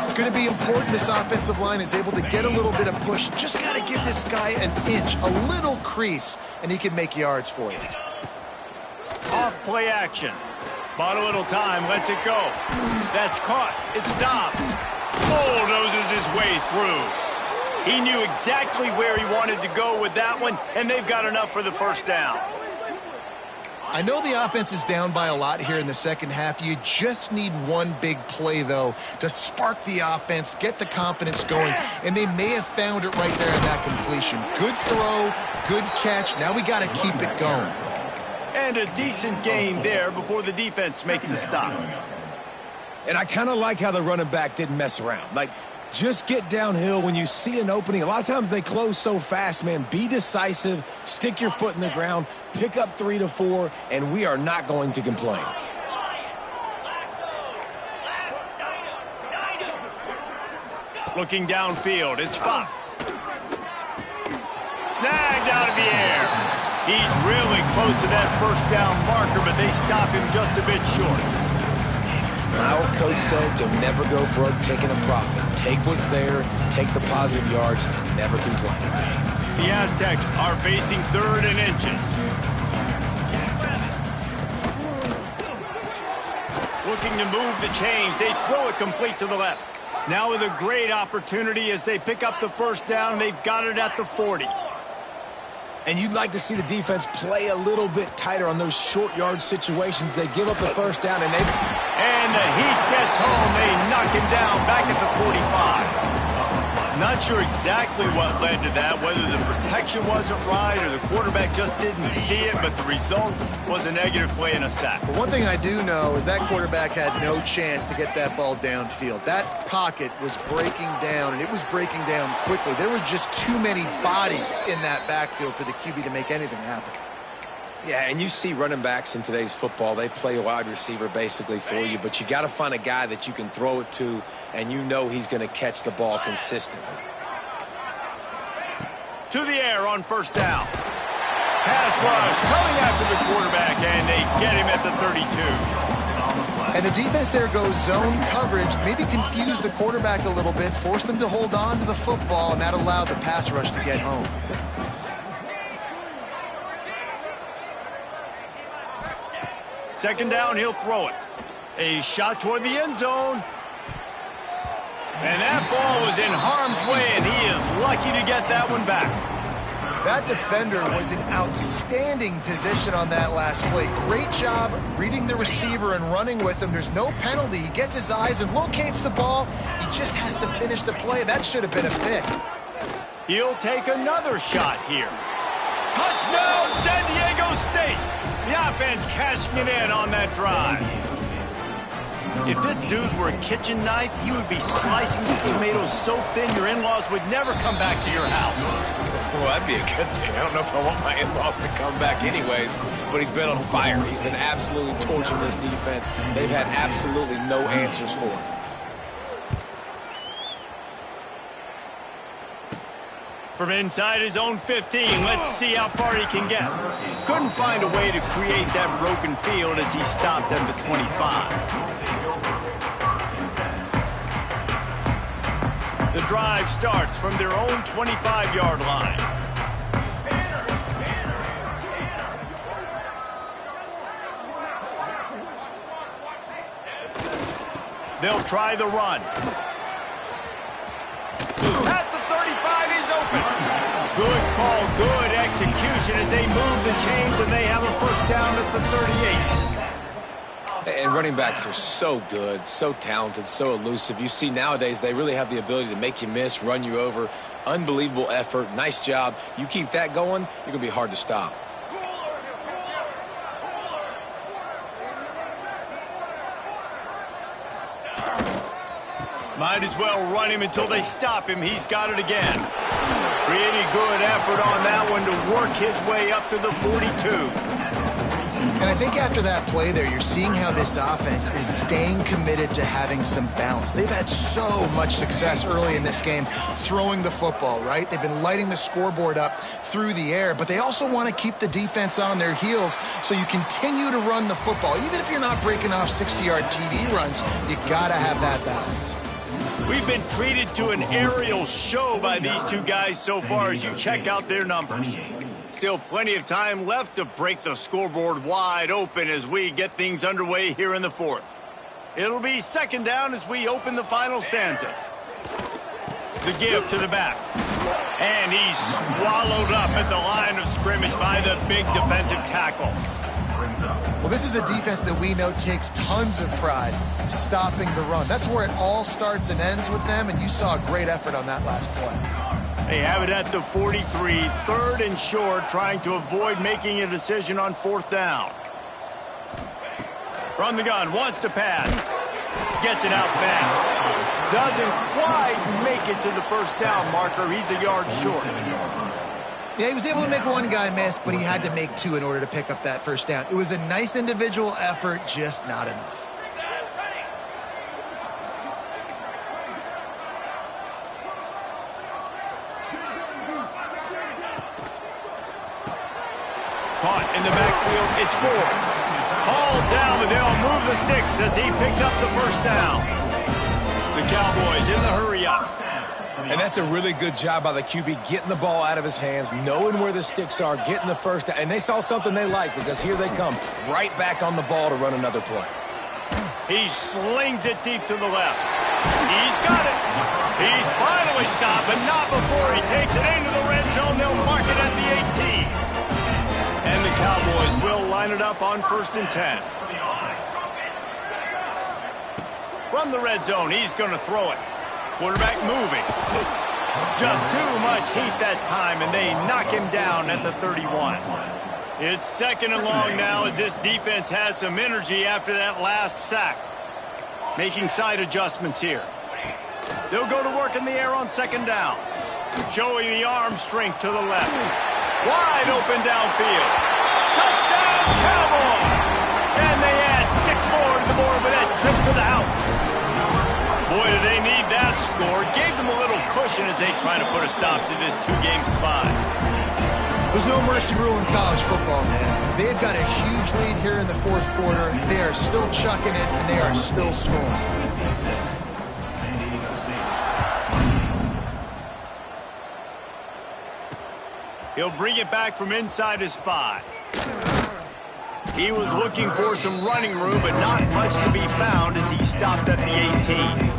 It's going to be important this offensive line is able to get a little bit of push. Just got to give this guy an inch, a little crease, and he can make yards for you. Off play action. Bought a little time, lets it go. That's caught. It's Dobbs. Bulldozes his way through. He knew exactly where he wanted to go with that one, and they've got enough for the first down. I know the offense is down by a lot here in the second half. You just need one big play, though, to spark the offense, get the confidence going, and they may have found it right there in that completion. Good throw, good catch. Now we got to keep it going. And a decent gain there before the defense makes the stop. And I kind of like how the running back didn't mess around. Like, just get downhill when you see an opening. A lot of times they close so fast, man. Be decisive, stick your foot in the ground, pick up 3 to 4, and we are not going to complain. Looking downfield, it's Fox. Snagged out of the air. He's really close to that first down marker, but they stop him just a bit short. My old coach said you'll never go broke taking a profit. Take what's there, take the positive yards, and never complain. The Aztecs are facing 3rd and inches. Looking to move the chains. They throw it complete to the left. Now with a great opportunity as they pick up the first down. They've got it at the 40. And you'd like to see the defense play a little bit tighter on those short yard situations. They give up the first down, and And the heat gets home. They knock him down back at the 45. Not sure exactly what led to that, whether the protection wasn't right or the quarterback just didn't see it, but the result was a negative play and a sack. But one thing I do know is that quarterback had no chance to get that ball downfield. That pocket was breaking down, and it was breaking down quickly. There were just too many bodies in that backfield for the QB to make anything happen. Yeah, and you see running backs in today's football, they play wide receiver basically for you, but you got to find a guy that you can throw it to, and you know he's going to catch the ball consistently. To the air on first down. Pass rush coming after the quarterback, and they get him at the 32. And the defense there goes zone coverage, maybe confused the quarterback a little bit, forced him to hold on to the football, and that allowed the pass rush to get home. Second down, he'll throw it. A shot toward the end zone. And that ball was in harm's way, and he is lucky to get that one back. That defender was in outstanding position on that last play. Great job reading the receiver and running with him. There's no penalty. He gets his eyes and locates the ball. He just has to finish the play. That should have been a pick. He'll take another shot here. Touchdown, San Diego State. The offense cashing it in on that drive. If this dude were a kitchen knife, he would be slicing the tomatoes so thin your in-laws would never come back to your house. Well, that'd be a good thing. I don't know if I want my in-laws to come back anyways, but he's been on fire. He's been absolutely torching this defense. They've had absolutely no answers for him. From inside his own 15, let's see how far he can get. Couldn't find a way to create that broken field as he stopped at the 25. The drive starts from their own 25-yard line. They'll try the run. At the 35, he's open. Good call, good execution as they move the chains, and they have a first down at the 38. And running backs are so good, so talented, so elusive. You see nowadays they really have the ability to make you miss, run you over. Unbelievable effort. Nice job. You keep that going, you're going to be hard to stop. Might as well run him until they stop him. He's got it again. Pretty good effort on that one to work his way up to the 42. And I think after that play there, you're seeing how this offense is staying committed to having some balance. They've had so much success early in this game throwing the football, right? They've been lighting the scoreboard up through the air, but they also want to keep the defense on their heels so you continue to run the football. Even if you're not breaking off 60-yard TV runs, you got to have that balance. We've been treated to an aerial show by these two guys so far as you check out their numbers. Still plenty of time left to break the scoreboard wide open as we get things underway here in the fourth. It'll be second down as we open the final stanza. The give to the back. And he's swallowed up at the line of scrimmage by the big defensive tackle. Well, this is a defense that we know takes tons of pride stopping the run. That's where it all starts and ends with them, and you saw a great effort on that last play. They have it at the 43, third and short, trying to avoid making a decision on fourth down. From the gun, wants to pass. Gets it out fast. Doesn't quite make it to the first down marker. He's a yard short. Yeah, he was able to make one guy miss, but he had to make two in order to pick up that first down. It was a nice individual effort, just not enough. Caught in the backfield, it's Ford. Hauled down, but they'll move the sticks as he picks up the first down. The Cowboys in the hurry-up. And that's a really good job by the QB, getting the ball out of his hands, knowing where the sticks are, getting the first down. And they saw something they like because here they come, right back on the ball to run another play. He slings it deep to the left. He's got it. He's finally stopped, but not before he takes it into the red zone. They'll mark it at the 18. And the Cowboys will line it up on 1st and 10. From the red zone, he's going to throw it. Quarterback moving. Just too much heat that time, and they knock him down at the 31. It's second and long now as this defense has some energy after that last sack. Making side adjustments here. They'll go to work in the air on second down. Showing the arm strength to the left. Wide open downfield. Touchdown, Cowboys! And they add 6 more to the board with that trip to the house. Boy, do they need that score. Gave them a little cushion as they try to put a stop to this 2-game spot. There's no mercy rule in college football, man. They've got a huge lead here in the fourth quarter. They are still chucking it, and they are still scoring. He'll bring it back from inside his 5. He was looking for some running room, but not much to be found as he stopped at the 18.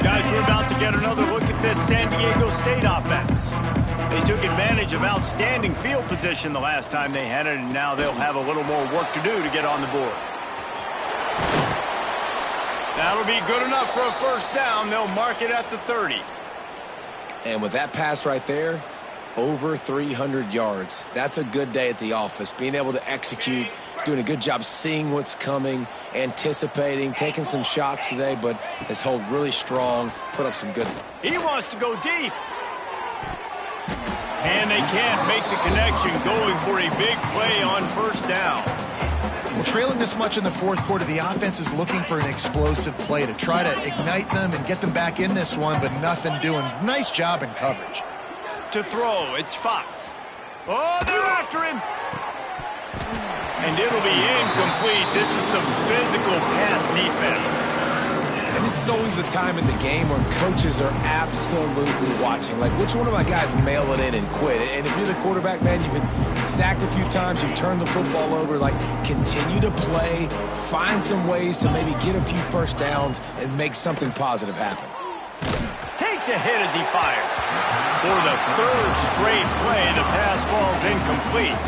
Guys, we're about to get another look at this San Diego State offense. They took advantage of outstanding field position the last time they had it, and now they'll have a little more work to do to get on the board. That'll be good enough for a first down. They'll mark it at the 30. And with that pass right there, over 300 yards. That's a good day at the office. Being able to execute, he's doing a good job seeing what's coming, anticipating, taking some shots today, but has held really strong, put up some good. He wants to go deep. And they can't make the connection, going for a big play on first down. Well, trailing this much in the fourth quarter, the offense is looking for an explosive play to try to ignite them and get them back in this one, but nothing doing. Nice job in coverage. To throw, it's Fox. Oh, they're after him. And it'll be incomplete. This is some physical pass defense. And this is always the time in the game where coaches are absolutely watching. Like, which one of my guys mail it in and quit? And if you're the quarterback, man, you've been sacked a few times, you've turned the football over, like, continue to play, find some ways to maybe get a few first downs and make something positive happen. Takes a hit as he fires. For the 3rd straight play, the pass falls incomplete.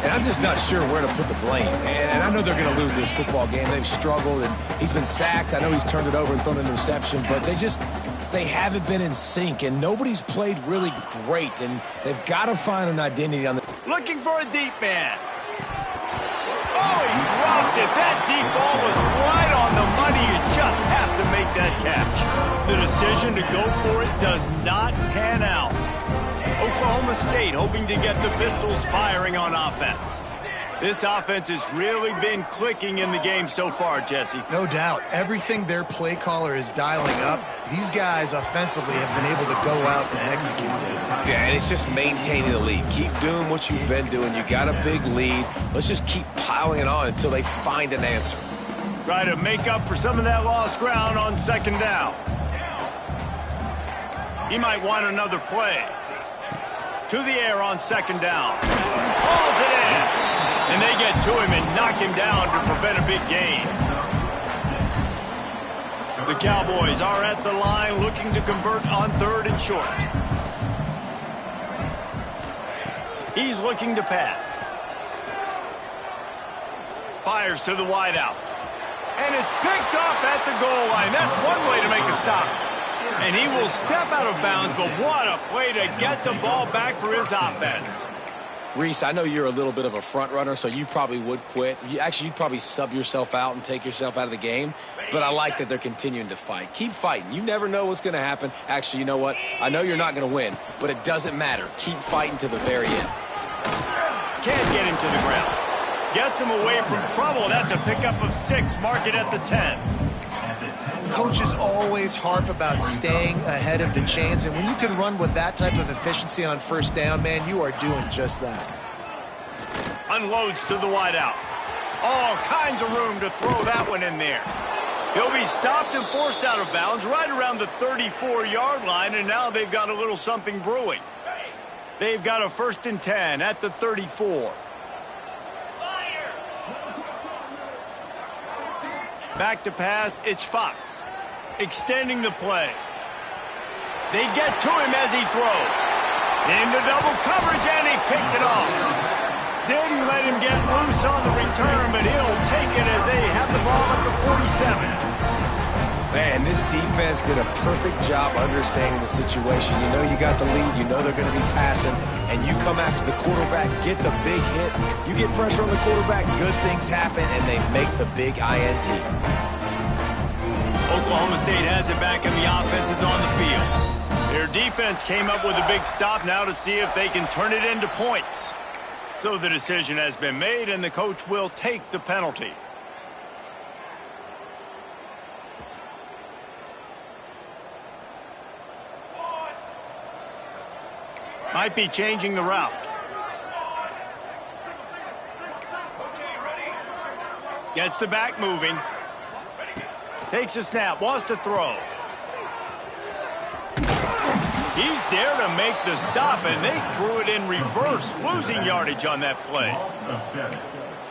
And I'm just not sure where to put the blame. And I know they're going to lose this football game. They've struggled, and he's been sacked. I know he's turned it over and thrown an interception, but they haven't been in sync, and nobody's played really great, and they've got to find an identity on the... Looking for a deep man. Oh, he dropped it. That deep ball was right on the money. You just have to make that catch. The decision to go for it does not pan out. Oklahoma State hoping to get the Pistols firing on offense. This offense has really been clicking in the game so far, Jesse. No doubt. Everything their play caller is dialing up, these guys offensively have been able to go out and execute. Yeah, and it's just maintaining the lead. Keep doing what you've been doing. You got a big lead. Let's just keep piling it on until they find an answer. Try to make up for some of that lost ground on second down. He might want another play. To the air on second down. Hauls it in. And they get to him and knock him down to prevent a big gain. The Cowboys are at the line looking to convert on 3rd and short. He's looking to pass. Fires to the wideout. And it's picked off at the goal line. That's one way to make a stop. And he will step out of bounds, but what a play to get the ball back for his offense. Reese, I know you're a little bit of a front runner, so you probably would quit. You'd probably sub yourself out and take yourself out of the game. But I like that they're continuing to fight. Keep fighting. You never know what's going to happen. Actually, you know what? I know you're not going to win, but it doesn't matter. Keep fighting to the very end. Can't get him to the ground. Gets him away from trouble. That's a pickup of 6. Mark it at the 10. Coaches always harp about staying ahead of the chains, and when you can run with that type of efficiency on first down, man, you are doing just that. Unloads to the wideout. All kinds of room to throw that one in there. He'll be stopped and forced out of bounds right around the 34-yard line, and now they've got a little something brewing. They've got a 1st and 10 at the 34. Back to pass, it's Fox. Extending the play. They get to him as he throws. Into double coverage, and he picked it off. Didn't let him get loose on the return, but he'll take it as they have the ball at the 47. Man, this defense did a perfect job understanding the situation. You know you got the lead. You know they're going to be passing. And you come after the quarterback, get the big hit. You get pressure on the quarterback, good things happen, and they make the big INT. Oklahoma State has it back, and the offense is on the field. Their defense came up with a big stop now to see if they can turn it into points. So the decision has been made, and the coach will take the penalty. Might be changing the route. Gets the back moving. Takes a snap, wants to throw. He's there to make the stop, and they threw it in reverse, losing yardage on that play.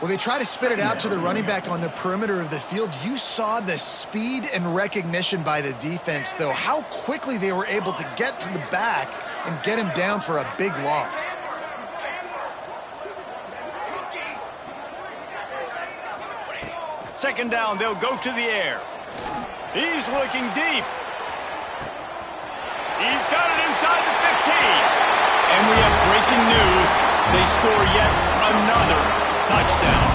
Well, they try to spit it out to the running back on the perimeter of the field. You saw the speed and recognition by the defense, though, how quickly they were able to get to the back and get him down for a big loss. Second down, they'll go to the air. He's looking deep. He's got it inside the 15. And we have breaking news. They score yet another touchdown.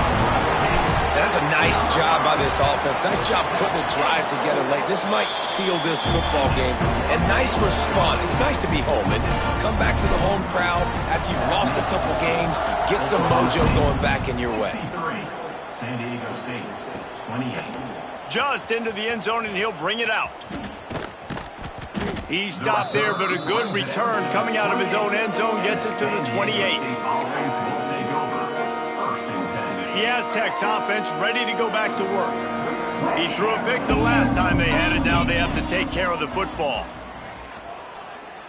That's a nice job by this offense. Nice job putting the drive together late. This might seal this football game. And nice response. It's nice to be home and come back to the home crowd after you've lost a couple games. Get some mojo going back in your way. San Diego State, 28. Just into the end zone, and he'll bring it out. He stopped there, but a good return coming out of his own end zone gets it to the 28. The Aztecs offense ready to go back to work. He threw a pick the last time they had it. Now they have to take care of the football.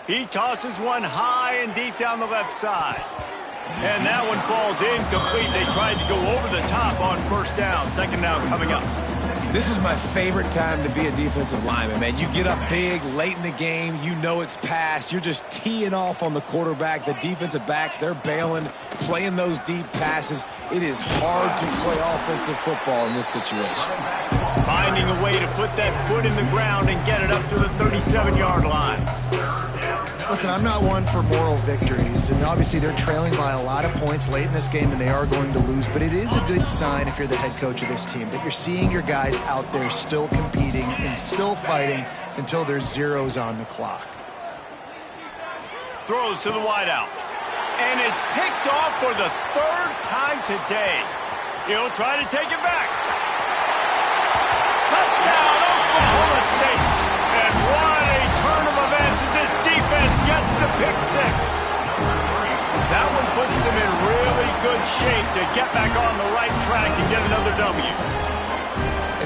He tosses one high and deep down the left side. And that one falls incomplete. They tried to go over the top on first down. Second down coming up. This is my favorite time to be a defensive lineman, man. You get up big, late in the game. You know it's past. You're just teeing off on the quarterback. The defensive backs, they're bailing, playing those deep passes. It is hard to play offensive football in this situation. Finding a way to put that foot in the ground and get it up to the 37-yard line. Listen, I'm not one for moral victories, and obviously they're trailing by a lot of points late in this game, and they are going to lose, but it is a good sign if you're the head coach of this team that you're seeing your guys out there still competing and still fighting until there's zeros on the clock. Throws to the wideout, and it's picked off for the third time today. He'll try to take it back. Touchdown, Oklahoma State. And what a turn of events as this defense gets the pick six. That one puts them in really good shape to get back on the right track and get another W.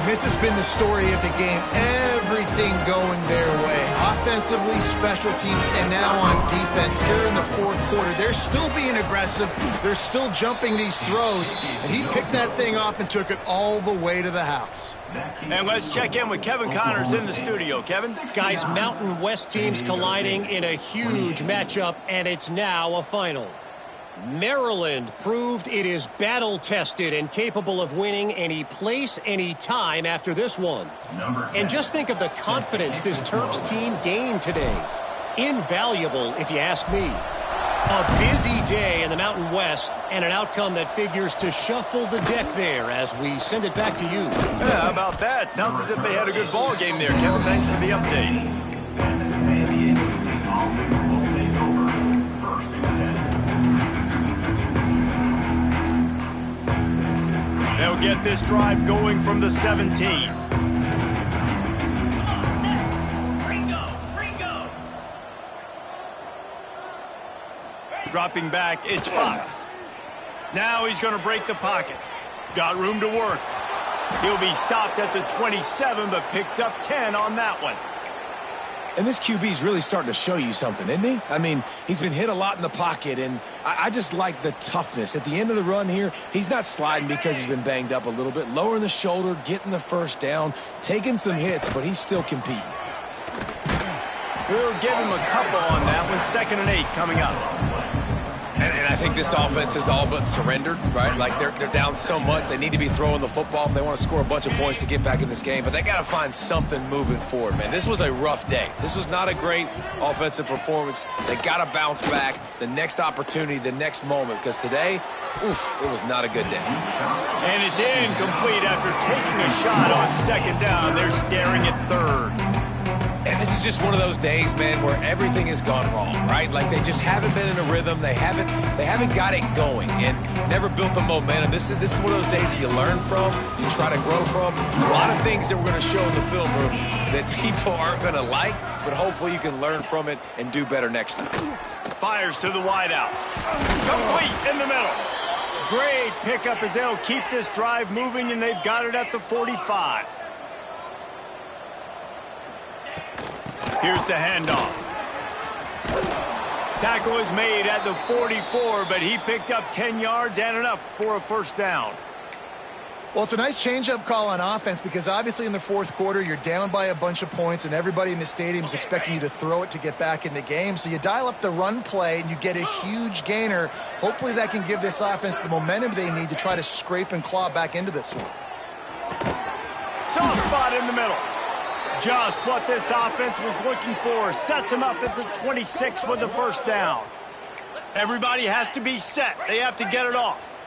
And this has been the story of the game. Everything going their way. Offensively, special teams, and now on defense here in the fourth quarter. They're still being aggressive. They're still jumping these throws. And he picked that thing off and took it all the way to the house. And let's check in with Kevin Connors in the studio. Kevin? Guys, Mountain West teams colliding in a huge matchup, and it's now a final. Maryland proved it is battle-tested and capable of winning any place, any time after this one. And just think of the confidence this Terps team gained today. Invaluable, if you ask me. A busy day in the Mountain West, and an outcome that figures to shuffle the deck there as we send it back to you. Yeah, how about that? Sounds as if they had a good ball game there. Kevin, thanks for the update. And the San Diego State offense will take over 1st and 10. They'll get this drive going from the 17. Dropping back, it's Fox. Now he's going to break the pocket. Got room to work. He'll be stopped at the 27, but picks up 10 on that one. And this QB's really starting to show you something, isn't he? I mean, he's been hit a lot in the pocket, and I just like the toughness. At the end of the run here, he's not sliding because he's been banged up a little bit. Lowering the shoulder, getting the first down, taking some hits, but he's still competing. We'll give him a couple on that one. 2nd and 8 coming up. And I think this offense is all but surrendered, right? Like they're down so much. They need to be throwing the football if they want to score a bunch of points to get back in this game. But they got to find something moving forward, man. This was a rough day. This was not a great offensive performance. They got to bounce back the next opportunity, the next moment. Because today, oof, it was not a good day. And it's incomplete after taking a shot on 2nd down. They're staring at 3rd. And this is just one of those days, man, where everything has gone wrong, right? Like they just haven't been in a rhythm. They haven't got it going and never built the momentum. This is one of those days that you learn from, you try to grow from. A lot of things that we're going to show in the film room that people aren't going to like, but hopefully you can learn from it and do better next time. Fires to the wideout. Complete in the middle. Great pickup as they'll keep this drive moving, and they've got it at the 45. Here's the handoff. Tackle is made at the 44, but he picked up 10 yards and enough for a 1st down. Well, it's a nice change-up call on offense because obviously in the fourth quarter, you're down by a bunch of points and everybody in the stadium is expecting you to throw it to get back in the game. So you dial up the run play and you get a huge gainer. Hopefully that can give this offense the momentum they need to try to scrape and claw back into this one. Soft spot in the middle. Just what this offense was looking for. Sets him up at the 26 with the 1st down. Everybody has to be set. They have to get it off.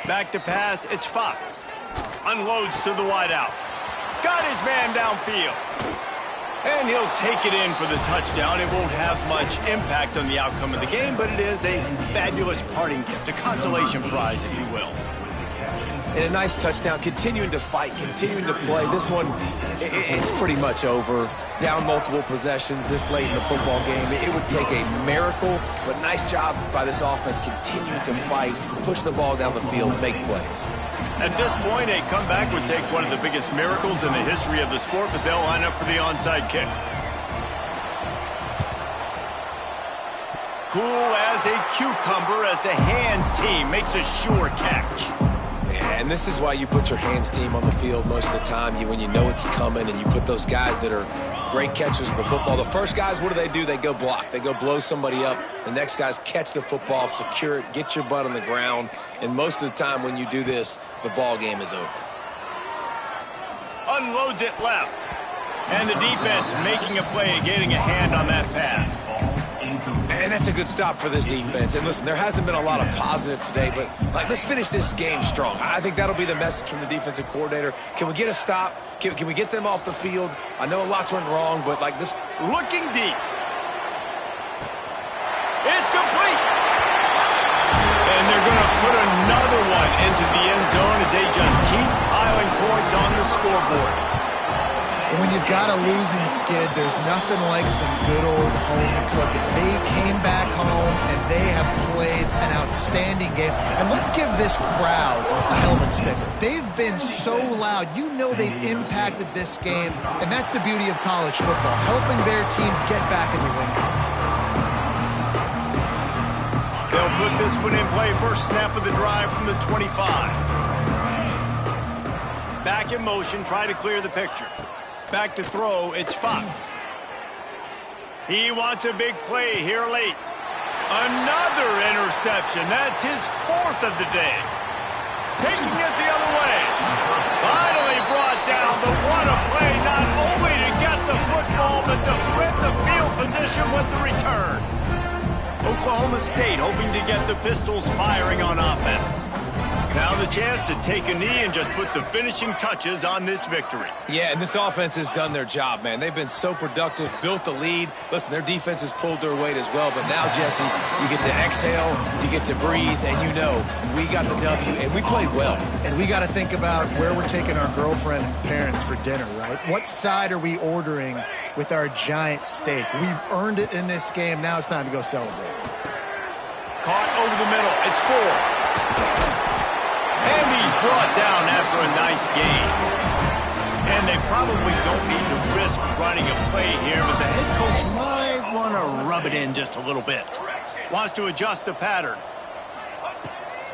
Back to pass, it's Fox. Unloads to the wideout. Got his man downfield. And he'll take it in for the touchdown. It won't have much impact on the outcome of the game, but it is a fabulous parting gift, a consolation prize, if you will. And a nice touchdown, continuing to fight, continuing to play. This one, it's pretty much over. Down multiple possessions this late in the football game. It would take a miracle, but nice job by this offense continuing to fight, push the ball down the field, make plays. At this point, a comeback would take one of the biggest miracles in the history of the sport, but they'll line up for the onside kick. Cool as a cucumber as the hands team makes a sure catch. And this is why you put your hands team on the field most of the time. When you know it's coming and you put those guys that are great catchers of the football. The first guys, what do? They go block. They go blow somebody up. The next guys catch the football, secure it, get your butt on the ground. And most of the time when you do this, the ball game is over. Unloads it left. And the defense making a play, getting a hand on that pass. And that's a good stop for this defense. And listen, there hasn't been a lot of positive today, but let's finish this game strong. I think that'll be the message from the defensive coordinator. Can we get a stop? Can we get them off the field? I know lots went wrong, but this. Looking deep. It's complete. And they're going to put another one into the end zone as they just keep piling points on the scoreboard. When you've got a losing skid, there's nothing like some good old home cooking. They came back home, and they have played an outstanding game. And let's give this crowd a helmet sticker. They've been so loud. You know they've impacted this game, and that's the beauty of college football, helping their team get back in the win column. They'll put this one in play. First snap of the drive from the 25. Back in motion, try to clear the picture. Back to throw, it's Fox. He wants a big play here late. Another interception. That's his fourth of the day. Taking it the other way. Finally brought down, but what a play. Not only to get the football, but to flip the field position with the return. Oklahoma State hoping to get the Pistols firing on offense. Now the chance to take a knee and just put the finishing touches on this victory. Yeah, and this offense has done their job, man. They've been so productive, built the lead. Listen, their defense has pulled their weight as well. But now, Jesse, you get to exhale, you get to breathe, and you know we got the W, and we played well. And we got to think about where we're taking our girlfriend and parents for dinner, right? What side are we ordering with our giant steak? We've earned it in this game. Now it's time to go celebrate. Caught over the middle. It's 4. And he's brought down after a nice gain. And they probably don't need to risk running a play here, but the head coach might want to rub it in just a little bit. Wants to adjust the pattern.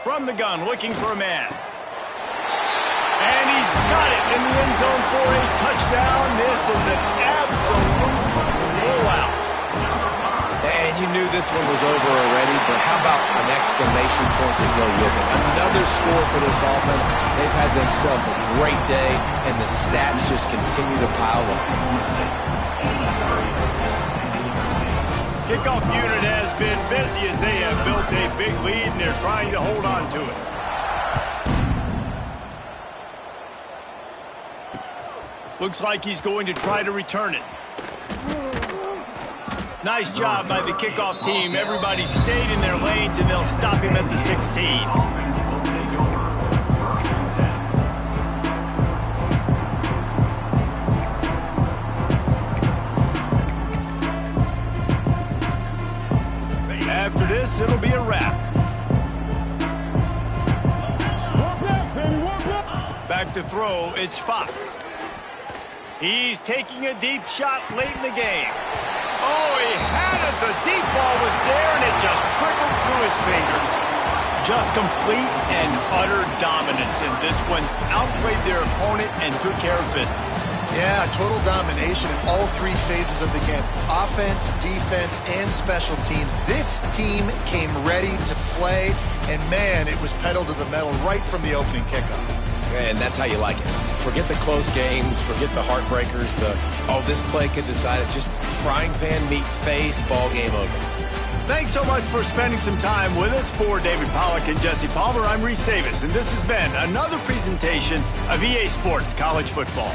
From the gun, looking for a man. And he's got it in the end zone for a touchdown. This is an absolute blowout. And you knew this one was over already, but how about an exclamation point to go with it? Another score for this offense. They've had themselves a great day, and the stats just continue to pile up. Kickoff unit has been busy as they have built a big lead, and they're trying to hold on to it. Looks like he's going to try to return it. Nice job by the kickoff team. Everybody stayed in their lanes, and they'll stop him at the 16. After this, it'll be a wrap. Back to throw, it's Fox. He's taking a deep shot late in the game. Oh, he had it. The deep ball was there, and it just trickled through his fingers. Just complete and utter dominance in this one. Outplayed their opponent and took care of business. Yeah, total domination in all three phases of the game. Offense, defense, and special teams. This team came ready to play, and man, it was pedal to the metal right from the opening kickoff. And that's how you like it. Forget the close games, forget the heartbreakers, this play could decide it. Just frying pan meet face, ball game over. Thanks so much for spending some time with us. For David Pollack and Jesse Palmer, I'm Reese Davis, and this has been another presentation of EA Sports College Football.